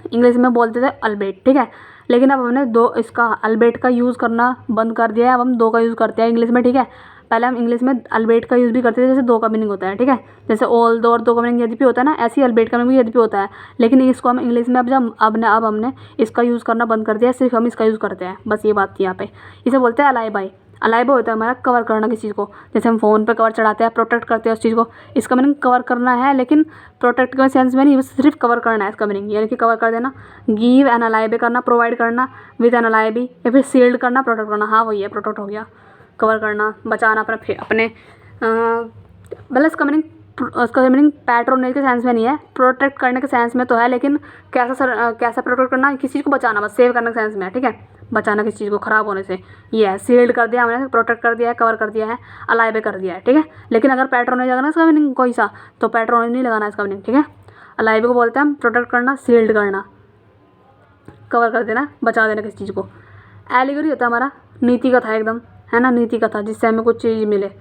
इंग्लिश में बोलते थे अल्बेट, ठीक है। लेकिन अब हमने दो इसका अल्बेट का यूज़ करना बंद कर दिया है, अब हम दो का यूज़ करते हैं इंग्लिश में, ठीक है। पहले हम इंग्लिश में अल्बेट का यूज़ भी करते थे, जैसे दो का मीनिंग होता है, ठीक है। जैसे ऑल दो और दो का मीनिंग यद्यपि होता है ना, ऐसे ही अल्बेट का मीनिंग यद्यपि होता है। लेकिन इसको हम इंग्लिश में अब हमने इसका यूज़ करना बंद कर दिया, सिर्फ हम इसका यूज़ करते हैं, बस ये बात थी यहाँ पे। इसे बोलते हैं अलाई बाई। अलाइबा होता है हमारा कवर करना किसी चीज़ को, जैसे हम फ़ोन पे कवर चढ़ाते हैं, प्रोटेक्ट करते हैं उस चीज़ को, इसका मीनिंग कवर करना है, लेकिन प्रोटेक्ट के सेंस में नहीं, बस सिर्फ कवर करना है इसका मीनिंग, यानी कि कवर कर देना। गिव एन अलाइबे करना, प्रोवाइड करना विद एन अलाइबी, या फिर सील्ड करना, प्रोटेक्ट करना, हाँ वही है, प्रोटेक्ट हो गया, कवर करना, बचाना अपने मतलब उसका मीनिंग पैट्रोनेज के सेंस में नहीं है, प्रोटेक्ट करने के सेंस में तो है, लेकिन कैसा प्रोटेक्ट करना, किसी चीज़ को बचाना, बस सेव करने के सेंस में है, ठीक है। बचाना किसी चीज़ को ख़राब होने से, ये है। सील्ड कर दिया हमने, प्रोटेक्ट कर दिया है, कवर कर दिया है, अलाइबे कर दिया है, ठीक है। लेकिन अगर पैट्रोनेज लगाना इसका मीनिंग कोई सा, तो पैट्रोनेज नहीं लगाना इसका मीनिंग, ठीक है। अलाइबे को बोलते हैं हम प्रोटेक्ट करना, सील्ड करना, कवर कर देना, बचा देना किसी चीज़ को। एलिगरी होता है हमारा नीति कथा, एकदम, है ना, नीति कथा, जिससे हमें कुछ चीज़ मिले,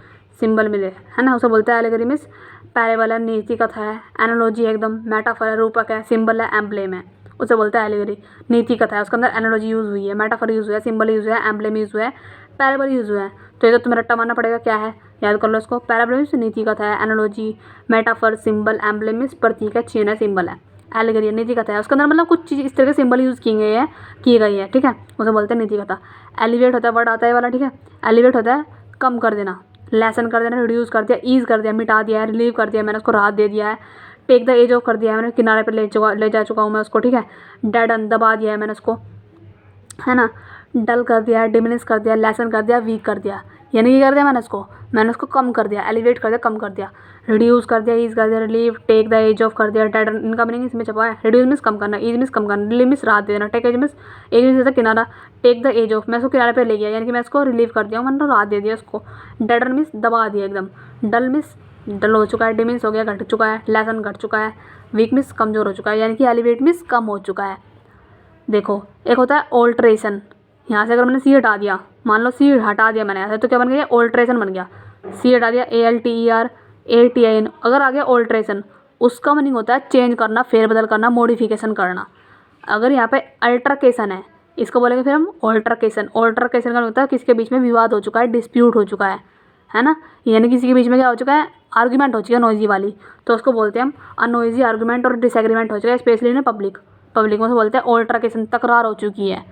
सिंबल मिले, है ना, उसे बोलते हैं एलिगरी। मीन्स पैरेबल है, नीति कथा है, एनालॉजी है, एकदम मेटाफर है, रूपक है, सिंबल है, एम्ब्लेम है, उसे बोलते हैं एलिगरी। नीति कथा है, उसके अंदर एनालॉजी यूज़ हुई है, मेटाफर यूज़ हुआ है, सिंबल यूज़ हुआ है, एम्ब्लेम यूज़ हुआ है, पैरेबल यूज़ हुआ है। तो ये तो तुम्हें रट्टा मारना पड़ेगा, क्या है, याद कर लो इसको। पैरेबल मीन्स नीति कथा है, analogy, metaphor, symbol, emblem means प्रतीक है, चिन्ह है, सिंबल है। एलिगरी नीति कथा है, उसके अंदर मतलब कुछ चीज़ इस तरह के सिंबल यूज़ किए गई है, ठीक है, उसे बोलते हैं नीति कथा। एलिवेट होता है, वर्ड आता है वाला, ठीक है। एलिवेट होता है कम कर देना, लेसन कर देना, रिड्यूस कर दिया, ईज कर दिया, मिटा दिया है, रिलीव कर दिया, मैंने उसको राहत दे दिया है। टेक द एज ऑफ कर दिया है मैंने, किनारे पर ले जा चुका हूँ मैं उसको, ठीक है। डेडन दबा दिया है मैंने उसको, है ना। डल कर दिया, डिमिनिश कर दिया, लेसन कर दिया, वीक कर दिया। यानी कि कर दिया मैंने उसको कम कर दिया, एलिवेट कर दिया, कम कर दिया। रिड्यूस कर दिया, ईज कर दिया, relieve, take the edge off कर दिया, डेड, इनका मीनिंग इसमें छपा है। रिड्यूस मीन्स कम करना, ईज मीन्स कम करना, रिलीव मीन्स राहत दे देना, टेक एज मीन्स जैसे किनारा, टेक द एज ऑफ मैं उसको किनारे पे ले गया, यानी कि मैं इसको रिलीव कर दिया, मैंने राहत दे दिया उसको। डेडर मीन्स दबा दिया एकदम, डल मीन्स डल हो चुका है, डी मीन्स हो गया घट चुका है, लेसन घट चुका है, वीक मीन्स कमज़ोर हो चुका है, यानी कि एलिवेट मीन्स कम हो चुका है। देखो एक होता है ऑल्ट्रेशन, यहाँ से अगर मैंने सी हटा दिया, मान लो सी हटा दिया मैंने ऐसे, तो क्या बन गया, ऑल्ट्रेशन बन गया। सी हटा दिया, ALTERATION, अगर आ गया ऑल्ट्रेशन, उसका मीनिंग होता है चेंज करना, फेरबदल करना, मॉडिफिकेशन करना। अगर यहाँ पे अल्ट्राकेशन है, इसको बोलेंगे फिर हम ऑल्ट्राकेशन। ऑल्ट्राकेशन का मतलब किसी के बीच में विवाद हो चुका है, डिस्प्यूट हो चुका है ना, यानी किसी के बीच में क्या हो चुका है, आर्गूमेंट हो चुका है नॉइजी वाली, तो उसको बोलते हैं हम अनोइजी आर्गूमेंट और डिसएग्रीमेंट हो चुका है, स्पेशली इन पब्लिक में से बोलते हैं ऑल्ट्राकेशन, तकरार हो चुकी है।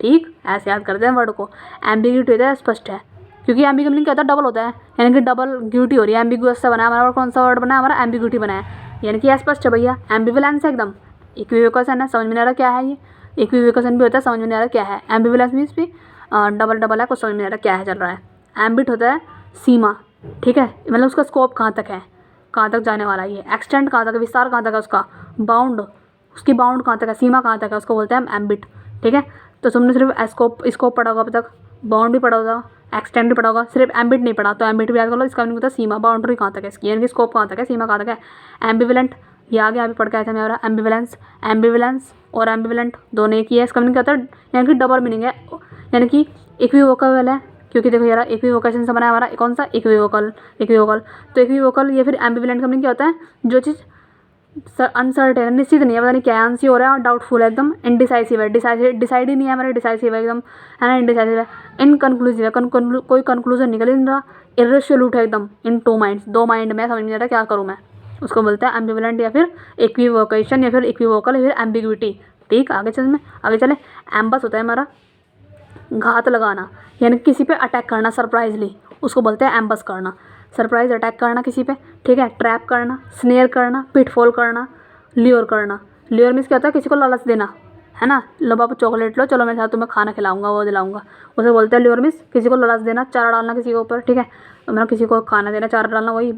ठीक, ऐसे याद करते हैं वर्ड को। एम्बिग्यूटी होता है स्पष्ट है, क्योंकि एम्बिग्यूटी क्या होता है, डबल होता है, यानी कि डबल ड्यूटी हो रही है। एम्बिगुअस से बना है हमारा, कौन सा वर्ड बना है हमारा, एम्बिग्यूटी बना है, यानी कि स्पष्ट है भैया। एम्बिवेलेंस है एकदम, इक्विवोकेशन है, समझ में नहीं आ रहा क्या है ये, इक्विवोकेशन भी होता है, समझ में नहीं आ रहा क्या है। एम्बिवेलेंस मीन्स भी डबल डबल है, कुछ समझ में नहीं आ रहा क्या है चल रहा है। एम्बिट होता है सीमा, ठीक है, मतलब उसका स्कोप कहाँ तक है, कहाँ तक जाने वाला है ये, एक्सटेंड कहाँ तक है, विस्तार कहाँ तक है उसका, बाउंड, उसकी बाउंड कहाँ तक है, सीमा कहाँ तक है, उसको बोलते हैं हम एम्बिट। ठीक है, तो तुमने सिर्फ स्कोप पढ़ा होगा अब तक, बाउंड भी पढ़ा होगा, एक्सटेंड भी पढ़ा होगा, सिर्फ एम्बिट नहीं पढ़ा, तो एम्बिट भी याद कर लो। इसका मीनिंग होता है सीमा, बाउंड्री कहाँ तक है इसकी, यानी कि स्कोप कहाँ तक है, सीमा कहाँ तक है। एम्बिवेलेंट, ये आगे यहाँ पे पढ़ के आया था मेरा, एम्बिवेलेंस और एम्बिवेलेंट दोनों एक ही है। इसका मीनिंग क्या होता है, यानी कि डबल मीनिंग है, यानी कि इक्विवोकल है, क्योंकि देखो यार इक्विवोकेशन से बना है हमारा कौन सा, इक्विवोकल। तो इक्विवोकल या फिर एम्बिवेलेंट का मीनिंग क्या होता है, जो चीज़ अनसर्टेन है, निश्चित नहीं है, पता नहीं क्या आंसर हो रहा है, और डाउटफुल है एकदम, इनडिसाइसिव है, डिसाइड ही नहीं है हमारा, डिसाइसिव है एकदम, है ना, इनडिसाइसिव है, इनकन्क्लूसिव है, कोई कंक्लूजन निकल नहीं रहा, इर्रेसोल्यूट है एकदम, इन टू माइंड्स, दो माइंड में, समझ नहीं आ रहा क्या करूँ मैं, उसको बोलते हैं एम्बिवेलेंट या फिर इक्विवोकेशन या फिर इक्विवोकल या फिर एम्बिग्यूटी। ठीक, आगे चले। एम्बस होता है हमारा घात लगाना, यानी किसी पे अटैक करना सरप्राइजली, उसको बोलते हैं एम्बस करना, सरप्राइज अटैक करना किसी पे। ठीक है, ट्रैप करना, स्नेयर करना, पिटफॉल करना, ल्योर करना। ल्योर मीन्स क्या होता है, किसी को लालच देना, है ना, लो बाबू चॉकलेट लो, चलो मेरे साथ तुम्हें खाना खिलाऊंगा, वो दिलाऊंगा, उसे बोलते हैं ल्योर मीन्स किसी को लालच देना, चारा डालना किसी के ऊपर। ठीक है, मतलब किसी को खाना देना, चारा डालना, वही।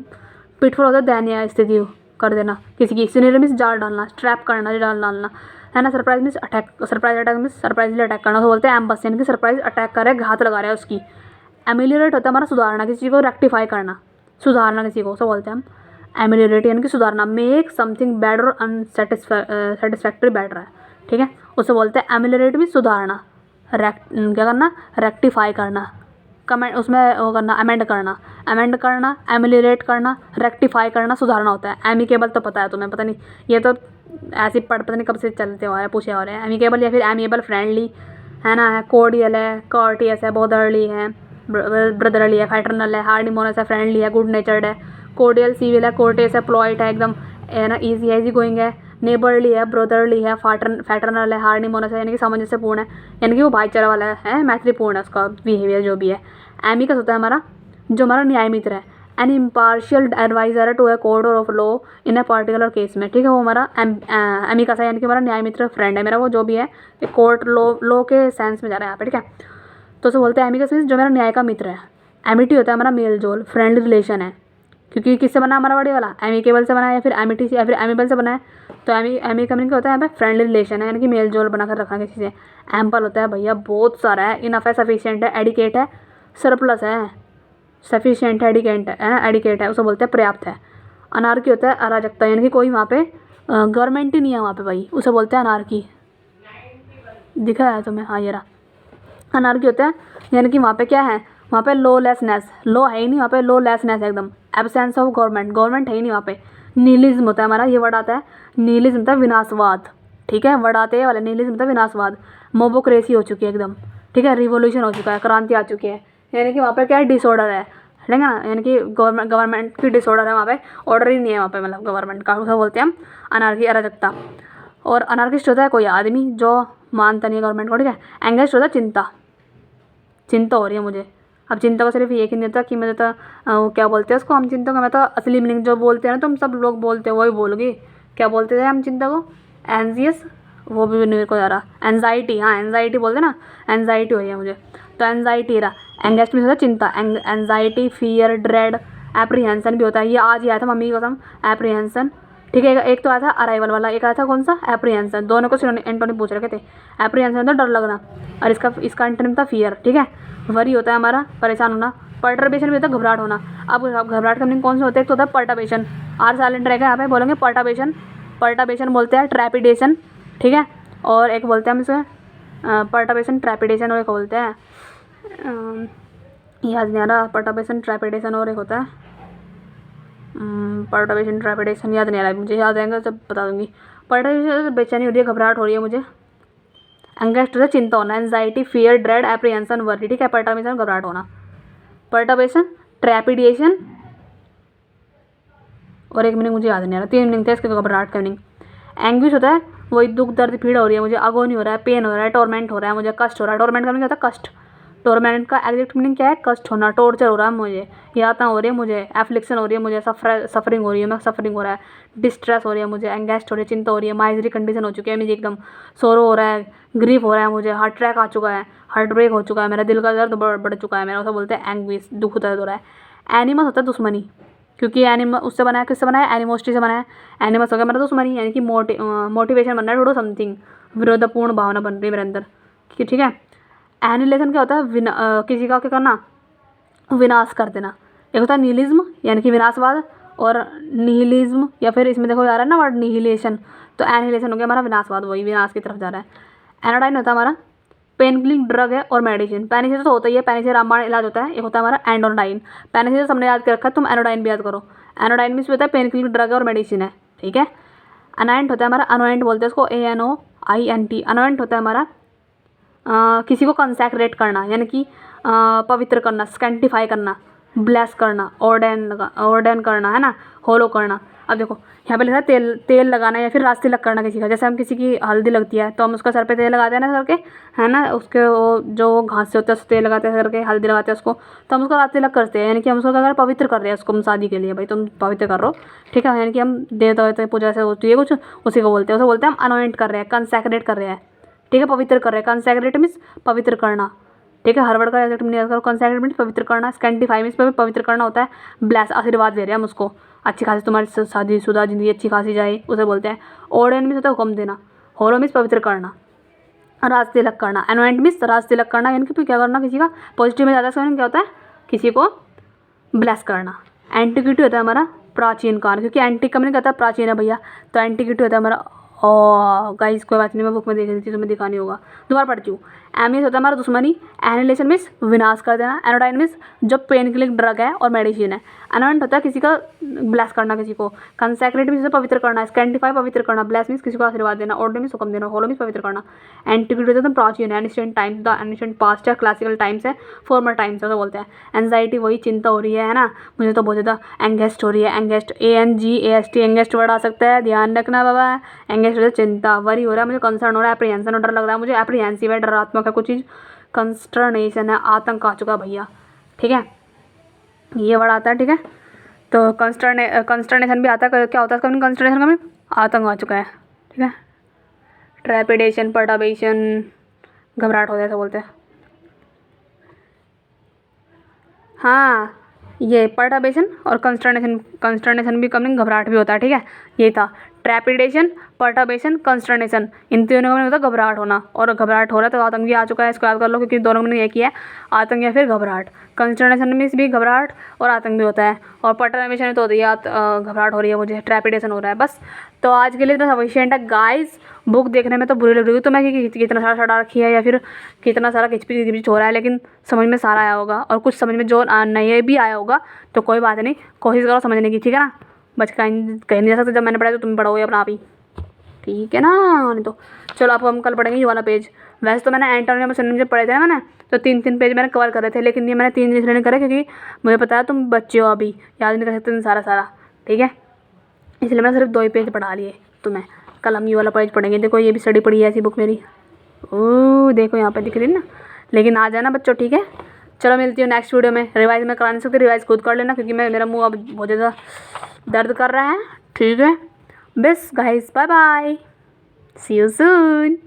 पिटफॉल होता है दयनीय स्थिति कर देना किसी की। स्नेयर मीन्स जाल डालना, ट्रैप करना, जाल डालना, है ना। Surprise means attack, surprise attack means सरप्राइजली attack करना, तो बोलते हैं एम्बस, यानी कि सरप्राइज अटैक कर रहा है, घात लगा रहा है उसकी। एमिलियोरेट होता है हमारा सुधारना, किसी को रेक्टिफाई करना, सुधारना किसी को, सो बोलते हैं हम एमिलियोरेट, यानी कि सुधारना। मेक समथिंग बैड और अनसेटिस्फैक्ट्री बैड रहा है, ठीक है, उसे बोलते हैं एमिलियोरेट भी सुधारना, क्या करना, रेक्टिफाई करना, कमेंट उसमें वो करना, अमेंड करना, एमिलियोरेट करना, रेक्टिफाई करना, सुधारना होता है। एमिकेबल तो पता है तुम्हें, पता नहीं ये तो ऐसे पता नहीं कब से चलते हुए पूछे हो रहे हैं। एमिकेबल या फिर एमिएबल फ्रेंडली, है ना, कोर्डियल है, कॉर्टियस है, बोदरली है, ब्रदरली है, फैटर्नल है, हार्डीमोनस है, फ्रेंडली है, गुड नेचर्ड है, कोर्डियल सिविल है, कोर्टेस है, प्लॉइट है एकदम, है ना, इजी गोइंग है, नेबरली है, ब्रदरली है, फैटर्नल है, हार्डीमोनस है, यानी कि सामंजस्यपूर्ण है, यानी कि वो भाईचारा वाला है, मैत्रीपूर्ण है उसका बिहेवियर जो भी है। एमिकस होता है हमारा जो हमारा न्याय मित्र है, an impartial adviser to a court of law in a particular case में। ठीक है, वो हमारा एमिकस है, यानी कि हमारा न्याय मित्र, फ्रेंड है मेरा, वो जो भी है कोर्ट लॉ के सेंस में जा रहा है यहाँ पे। ठीक है, तो उसे बोलते हैं एमिकस मीन्स जो मेरा न्याय का मित्र है। एमिटी होता है हमारा मेल जोल, फ्रेंडली रिलेशन है, क्योंकि किससे बना हमारा बड़ी वाला, एमिकेबल से बना है या फिर एमिटी से या फिर एमिबल से बना है, तो एमी का मीनिंग होता है यहाँ पे फ्रेंडली रिलेशन है, यानी कि मेल जोल बनाकर रखना किसी से। एम्पल होता है भैया बहुत सारा है, इनफ है, सफिशिएंट है, एडिकेट है, सरप्लस है, सफिशिएंट है, एडिकेट है, उसे बोलते हैं पर्याप्त है। अनार्की होता है अराजकता, यानी कि कोई वहाँ पे गवर्नमेंट ही नहीं है वहाँ पे भाई, उसे बोलते हैं अनार्की। दिखा है तुम्हें, हाँ ये रहा। अनार्की होता है यानी कि वहाँ पे क्या है, वहाँ पे लॉलेसनेस, लॉ है ही नहीं वहाँ पे, लॉलेसनेस एकदम, एब्सेंस ऑफ गवर्नमेंट है ही नहीं वहाँ पे। नीलिज्म होता है हमारा, ये वर्ड आता है, नीलिज्म होता है विनाशवाद। ठीक है, वर्ड आते हैं वाले, नीलिज्म होता है विनाशवाद। मोबोक्रेसी हो चुकी है एकदम, ठीक है, रिवोल्यूशन हो चुका है, क्रांति आ चुकी है, यानी कि वहाँ पे क्या है, डिसऑर्डर है, ठीक है ना, यानी कि गवर्नमेंट की डिसऑर्डर है वहाँ पे, ऑर्डर ही नहीं है वहाँ पे, मतलब गवर्नमेंट का, उसे बोलते हैं हम अनार्की, अराजकता। और अनार्किस्ट होता है कोई आदमी जो मानता नहीं है गवर्नमेंट को। ठीक है, एंगेस्ट होता है चिंता हो रही है मुझे। अब चिंता को सिर्फ ये ही नहीं होता कि मुझे तो क्या बोलते हैं उसको हम चिंता को, मैं तो असली मीनिंग जो बोलते हैं ना तुम सब लोग बोलते हो वही बोलोगी, क्या बोलते थे हम चिंता को, एंजियस, वो भी मेरे को आ रहा, एनजाइटी, हाँ एनजाइटी बोलते ना, एनजाइटी हो रही है मुझे। तो एंजाइटी रहा, एंगेस्ट मीन्स होता है चिंता, एंजाइटी, फियर, ड्रेड, एप्रीहेंसन भी होता है। ये आज ही आया था मम्मी की कसम, एप्रीहेंसन। ठीक है, एक तो आया था अराइवल वाला, एक आया था कौन सा, एप्रीहेंसन। दोनों को एंटोनी पूछ रखे थे। एप्रीहेंसन था डर लगना, और इसका एंटोनिम था फियर। ठीक है, वरी होता है हमारा परेशान होना, पर्टर्बेशन भी होता है घबराहट होना। अब घबराहट का मीनिंग कौन सा होता है, एक तो होता है पर्टर्बेशन, आर साइलेंट रहेगा यहाँ पे, बोलेंगे पर्टर्बेशन, पर्टर्बेशन बोलते हैं ट्रैपिडेशन। ठीक है, और एक बोलते हैं हम इसे पर्टर्बेशन, ट्रैपिडेशन, और एक बोलते हैं याद नहीं आ रहा, पर्टर्बेशन, ट्रैपिडेशन, और एक होता है पर्टर्बेशन, ट्रैपिडेशन, याद नहीं आ रहा है मुझे, याद आएगा जब बता दूंगी। पर्टर्बेशन बेचैनी हो रही है, घबराहट हो रही है मुझे। एंगेस्ट होता है चिंता होना, एंजाइटी, फियर, ड्रेड, एप्रीहेंसन, वरी। ठीक है, पर्टर्बेशन घबराहट होना, पर्टर्बेशन, ट्रैपिडेशन, और एक मीनिंग मुझे याद नहीं आ रहा, 3 मीनिंग थे इसके घबराहट का मीनिंग। एंग्विश होता है वही दुख दर्द पीड़ा हो रही है मुझे, अगोनी हो रहा है, पेन हो रहा है, टॉर्मेंट हो रहा है मुझे, कष्ट हो रहा है। टॉर्मेंट का मीनिंग क्या होता है, कष्ट। टॉर्मेंट का एग्जैक्ट मीनिंग क्या है, कष्ट होना, टॉर्चर हो रहा है मुझे, यातना हो रही है मुझे, एफ्लिक्शन हो रही है मुझे, सफरिंग हो रही है, मैं सफरिंग हो रहा है, डिस्ट्रेस हो रही है मुझे, एंगेस्ट हो रही है, चिंता हो रही है, माइजरी कंडीशन हो चुकी है मुझे एकदम, सोरो हो रहा है, ग्रीफ हो रहा है मुझे, हार्ट अटैक आ चुका है, हार्ट ब्रेक हो चुका है, मेरा दिल का दर्द बढ़ चुका है मेरा, उसे बोलते हैं एंग्विश, दुख दर्द हो रहा है। एनिमस होता है दुश्मनी, क्योंकि एनिमल उससे बना है, किससे बना है, एनिमोस्टी से बना है। एनिमस हो गया मेरा दुश्मनी, यानी कि मोटिवेशन बन रहा है, टू डू समथिंग, विरोधपूर्ण भावना बन रही है मेरे अंदर। ठीक है, एनिलेशन क्या होता है, किसी का क्या करना, विनाश कर देना। एक होता है निहिलिज्म, यानी कि विनाशवाद, और निहिलिज्म, या फिर इसमें देखो आ रहा है ना वर्ड निहिलेशन, तो एनिहिलेशन हो गया हमारा विनाशवाद, वही विनाश की तरफ जा रहा है। एनोडाइन होता है हमारा पेन किलिंग ड्रग है और मेडिसिन। पेनिसिलिन तो होता ही है, पेनिसिलिन रामबाण इलाज होता है। एक होता है हमारा एनोडाइन, पेनिसिलिन सबने याद कर रखा है, तुम एनोडाइन भी याद करो। एनोडाइन मीन्स होता है पेन किलिंग ड्रग है और मेडिसिन है। ठीक है, अनाइंट होता है हमारा, अनोइंट बोलते हैं उसको, ANOINT। अनोइंट होता है हमारा किसी को कंसैक्रेट करना, यानी कि पवित्र करना, स्कैंटिफाई करना, ब्लेस करना, ऑर्डेन करना, है ना, होलो करना। अब देखो यहाँ पे लिखा है तेल लगाना या फिर रास तिलक करना किसी का। जैसे हम किसी की हल्दी लगती है तो हम उसका सर पे तेल लगाते हैं ना सर के, है ना, उसके वो जो घास से होता है उससे तेल लगाते हैं सर के, हल्दी लगाते हैं उसको, तो हम उसका रास तिलक करते हैं, यानी कि हम उसको अगर पवित्र कर रहे हैं उसको, हम शादी के लिए भाई तुम पवित्र कर रहे हो। ठीक है, यानी कि हम देवता वेवता पूजा से होती है कुछ, उसी को बोलते हैं, उसे बोलते हैं हम अनोइंट कर रहे हैं, कंसैक्रेट कर रहे हैं। ठीक है, पवित्र कर रहे हैं, कंसैक्रेट मीन्स पवित्र करना। ठीक है, हर वर्ड का एग्जैक्ट मीनिंग याद करो। कंसैक्रेट मीन्स पवित्र करना, स्कैंटिफाई मीन्स पवित्र करना होता है, ब्लेस आशीर्वाद दे रहे हैं हम उसको, अच्छी खासी तुम्हारी शादीशुदा जिंदगी अच्छी खासी जाए, उसे बोलते हैं। ऑर्डेन मीन्स होता है हुक्म देना, होलो मीन्स पवित्र करना, राज तिलक करना। एनोइंट मीन्स राज तिलक करना, यानी कि क्या करना किसी का पॉजिटिव में ज़्यादा क्या होता है, किसी को ब्लेस करना। एंटिक्विटी होता है हमारा प्राचीन काल, क्योंकि एंटिक का मीनिंग कहता है प्राचीन है भैया, तो एंटिक्विटी होता है हमारा। और गाइस कोई बात नहीं, मैं बुक में देख रही थी, तुम्हें दिखानी होगा, दोबारा पढ़ती हूँ। एमिस होता है हमारा दुश्मनी, एनिलेशन मीन्स विनाश कर देना, एनोडाइन मीन्स जो पेन किलिंग ड्रग है और मेडिसिन है। अनोइंट होता है किसी का ब्लेस करना किसी को, कंसैक्रेट मीन्स पवित्र करना, स्कैंटिफाई पवित्र करना, ब्लेस मीन्स किसी को आशीर्वाद देना, ऑर्डर मीन्स हुक्म देना, होलो मीन्स पवित्र करना। एंटिक्विटी होता है प्राचीन, ancient times, the ancient past है, क्लासिकल टाइम्स है, फॉर्मर टाइम्स है तो बोलते हैं। एंजाइटी वही चिंता हो रही है ना, मुझे तो बहुत ज़्यादा। एंगेस्ट हो रही है, एंगेस्ट ANGAST, एंगेस्ट वर्ड आ सकता है, ध्यान रखना बाबा। एंगेस्ट होता है चिंता, वरी हो रहा है मुझे, कंसर्न हो रहा है, एप्रीहेंशन और डर लग रहा है मुझे, एप्रीहेंसिव है डरात्मक है कुछ चीज़, कंस्टर्नेशन है आतंक आ चुका भैया। ठीक है, ये वर्ड आता है। ठीक है, तो कंस्टर्नेशन भी आता है, क्या होता है इसका कंस्टर्नेशन का मीनिंग, आतंक आ चुका है। ठीक है, ट्रेपिडेशन, पर्टर्बेशन, घबराहट हो जाए ऐसा बोलते हैं। हाँ, ये पर्टर्बेशन और कंस्टर्नेशन भी कमिंग घबराहट भी होता है। ठीक है, ये था ट्रेपिडेशन, पर्टर्बेशन, कंस्टर्नेशन, इन तीनों का होता है घबराहट होना, और घबराहट हो रहा है तो आतंक भी आ चुका है, इसको याद कर लो क्योंकि दोनों में एक ही है, आतंक या फिर घबराहट। कंस्टर्नेशन में भी घबराहट और आतंक भी होता है, और पर्टर्बेशन तो होती है घबराहट हो रही है मुझे, ट्रेपिडेशन हो रहा है बस। तो आज के लिए इतना सफिशिएंट है गाइस। बुक देखने में तो बुरी लग रही है तो मैं कि कितना सारा सड़ा रखी है या फिर कितना सारा किचपिच हो रहा है, लेकिन समझ में सारा आया होगा, और कुछ समझ में जो नहीं भी आया होगा तो कोई बात नहीं, कोशिश करो समझने की। ठीक है ना, बच कहीं नहीं जा सकते, जब मैंने पढ़ा तो तुम पढ़ोगे अपना आप ही। ठीक है ना, नहीं तो चलो आपको हम कल पढ़ेंगे ये वाला पेज। वैसे तो मैंने एंटोनिम और सिनोनिम जब पढ़े थे ना मैंने, तो 3 पेज मैंने कवर करे थे, लेकिन ये मैंने 3 दिन नहीं करे क्योंकि मुझे पता है तुम बच्चे हो, अभी याद नहीं कर सकते सारा। ठीक है, इसलिए मैंने सिर्फ 2 ही पेज पढ़ा लिए तुम्हें। कल हम ये वाला पेज पढ़ेंगे। देखो ये भी स्टडी पड़ी है ऐसी बुक मेरी, ओह देखो यहाँ पे दिख रही है ना, लेकिन आ जाना बच्चों। ठीक है, चलो मिलती हूँ नेक्स्ट वीडियो में। रिवाइज मैं करा नहीं सकती, रिवाइज खुद कर लेना क्योंकि मेरा मुँह अब बहुत ज़्यादा दर्द कर रहा है। ठीक है, बस guys, bye bye, see you soon.